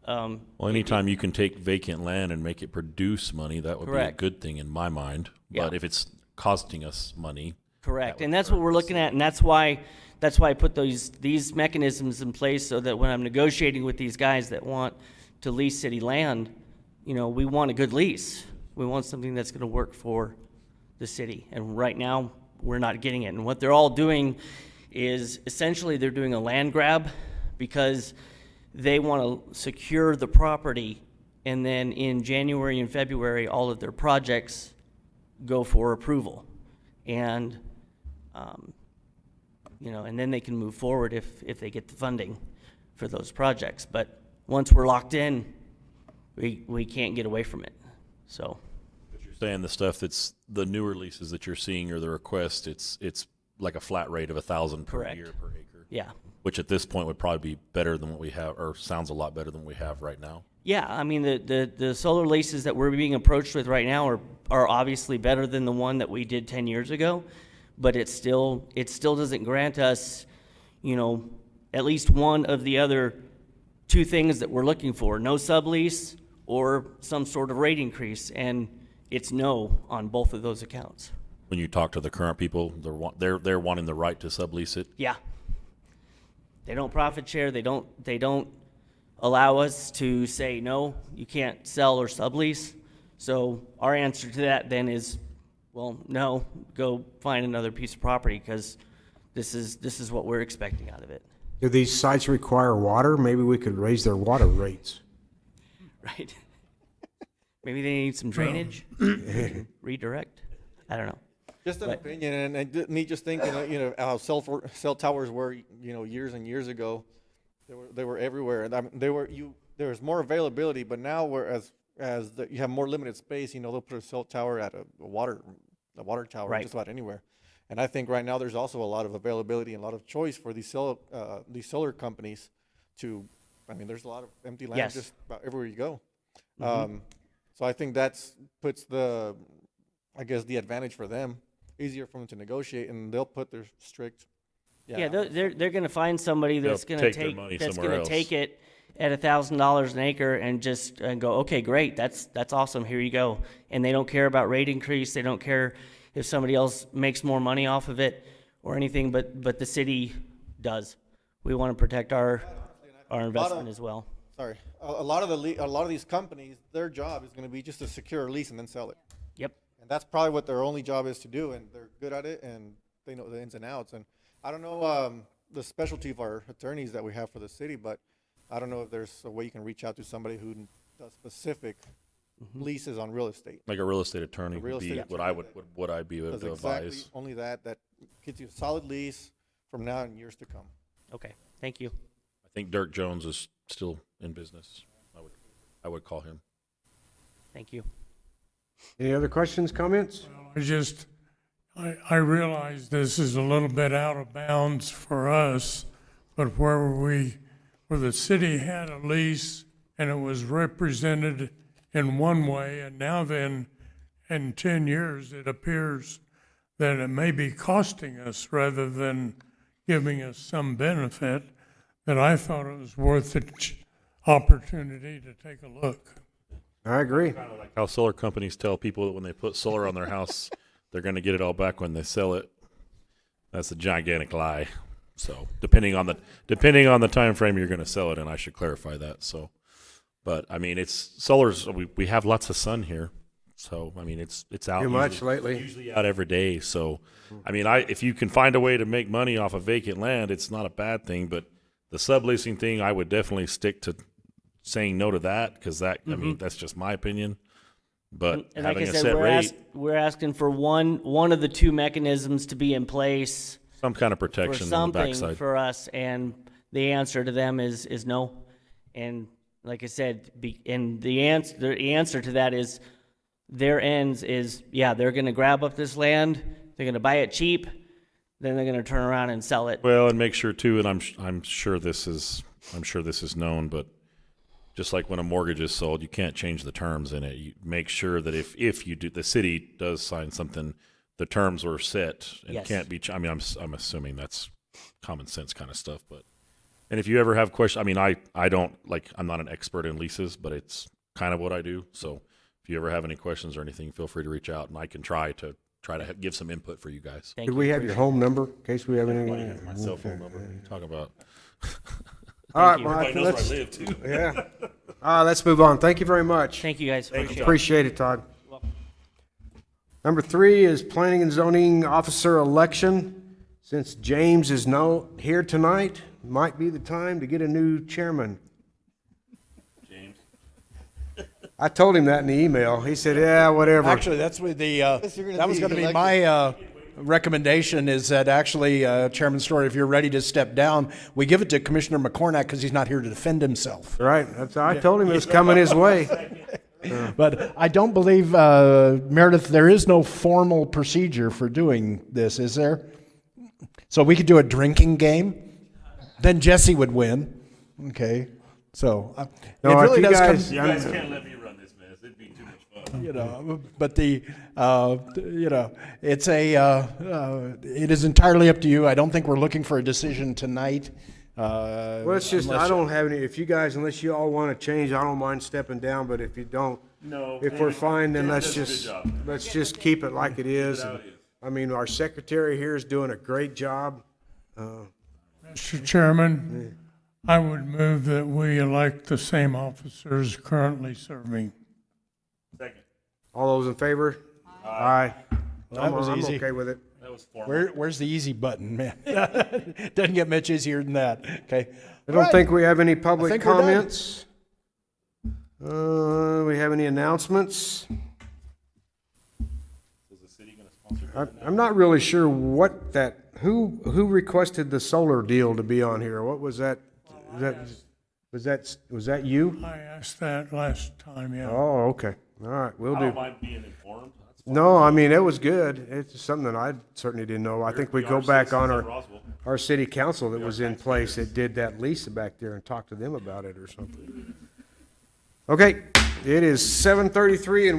Well, anytime you can take vacant land and make it produce money, that would Correct. be a good thing in my mind. Yeah. But if it's costing us money. Correct, and that's what we're looking at, and that's why I put these mechanisms in place, so that when I'm negotiating with these guys that want to lease city land, we want a good lease. We want something that's going to work for the city, and right now we're not getting it. And what they're all doing is essentially they're doing a land grab because they want to secure the property, and then in January and February all of their projects go for approval, and and then they can move forward if they get the funding for those projects. But once we're locked in, we can't get away from it. So. But you're saying the stuff that's the newer leases that you're seeing or the request, it's like a flat rate of $1,000 per Correct. year per acre. Yeah. Which at this point would probably be better than what we have, or sounds a lot better than we have right now. Yeah, I mean the solar leases that we're being approached with right now are obviously better than the one that we did 10 years ago, but it still doesn't grant us, at least one of the other two things that we're looking for: no sublease or some sort of rate increase, and it's no on both of those accounts. When you talk to the current people, they're wanting the right to sublease it. Yeah. They don't profit share. They don't allow us to say, no, you can't sell or sublease. So our answer to that then is, well, no, go find another piece of property, because this is what we're expecting out of it. Do these sites require water? Maybe we could raise their water rates. Right. Maybe they need some drainage, redirect. I don't know. Just an opinion, and me just thinking, how cell towers were, years and years ago. They were everywhere, and there was more availability. But now, you have more limited space, they'll put a cell tower at a water tower Right. just about anywhere. And I think right now there's also a lot of availability and a lot of choice for these solar companies to. There's a lot of empty land Yes. just about everywhere you go. Mm-hmm. So I think puts the advantage for them. Easier for them to negotiate, and they'll put their strict. Yeah, they're going to find somebody that's going to take their money that's somewhere going to take it at $1,000 an acre and just go, okay, great, that's awesome, here you go. And they don't care about rate increase. They don't care if somebody else makes more money off of it or anything, but the city does. We want to protect our investment as well. Sorry, a lot of these companies, their job is going to be just to secure a lease and then sell it. Yep. And that's probably what their only job is to do, and they're good at it, and they know the ins and outs. And I don't know the specialty of our attorneys that we have for the city, but I don't know if there's a way you can reach out to somebody who does specific leases on real estate. Like a real estate attorney A real would be estate what I'd be able Does to exactly advise. only that gets you a solid lease from now and years to come. Okay, thank you. I think Dirk Jones is still in business. I would call him. Thank you. Any other questions, comments? I realize this is a little bit out of bounds for us, but where the city had a lease and it was represented in one way, and now then in 10 years it appears that it may be costing us rather than giving us some benefit, that I thought it was worth the opportunity to take a look. I agree. How solar companies tell people that when they put solar on their house, they're going to get it all back when they sell it. That's a gigantic lie. So depending on the time frame you're going to sell it, and I should clarify that. So, but it's solar's. We have lots of sun here, So, I mean, it's out. Too much lately? Usually out every day. So, I mean, if you can find a way to make money off of vacant land, it's not a bad thing. But the subleasing thing, I would definitely stick to saying no to that, because that, I mean, that's just my opinion. But And like having I a said, set rate, we're asking for one of the two mechanisms to be in place some kind of for protection on the something backside. for us, and the answer to them is no. And like I said, and the answer to that is their ends is, yeah, they're going to grab up this land, they're going to buy it cheap, then they're going to turn around and sell it. Well, and make sure too, and I'm sure this is known, but just like when a mortgage is sold, you can't change the terms in it. You make sure that if you do, the city does sign something, the terms were set and Yes. can't be. I mean, I'm assuming that's common sense kind of stuff. But and if you ever have questions, I mean, I don't like. I'm not an expert in leases, but it's kind of what I do. So if you ever have any questions or anything, feel free to reach out, and I can try to give some input for you guys. Could we have your home number in case we have any? My cell phone number. What are you talking about? All right, Everybody Mike, knows let's, where I live, too. Yeah. Let's move on. Thank you very much. Thank you, guys. Appreciate it, Todd. Number 3 is Planning and Zoning Officer election. Since James is here tonight, might be the time to get a new chairman. James. I told him that in the email. He said, yeah, whatever. Actually, that's what that was going to be my recommendation, is that actually, Chairman Story, if you're ready to step down, we give it to Commissioner McCornack because he's not here to defend himself. Right. I told him it was coming his way. But I don't believe, Meredith, there is no formal procedure for doing this, is there? So we could do a drinking game? Then Jesse would win. Okay. So No, it if really you does guys- come. You guys can't let me run this mess. It'd be too much fun. You know, but it's it is entirely up to you. I don't think we're looking for a decision tonight. Well, it's just, I don't have any, if you guys, unless you all want to change, I don't mind stepping down, but if you don't, No, if we're fine, then James does a good job. let's just keep it like it is. How it is. I mean, our secretary here is doing a great job. Mr. Chairman, I would move that we elect the same officers currently serving. Second. All those in favor? Aye. That was I'm easy. okay with it. That was formal. Where's the easy button, man? Doesn't get much easier than that. Okay. I don't think we have any public think we're done. comments. We have any announcements? Is the city going to sponsor? I'm not really sure who requested the solar deal to be on here? What was that? Was that you? I asked that last time, yeah. Oh, okay. All right, we'll I do. don't mind being informed. That's fine. No, I mean, it was good. It's something that I certainly didn't know. I think we go back on citizens in Roswell. our city council that was in place that did that lease back there and talked to them about it or something. Okay, it is 7:33 and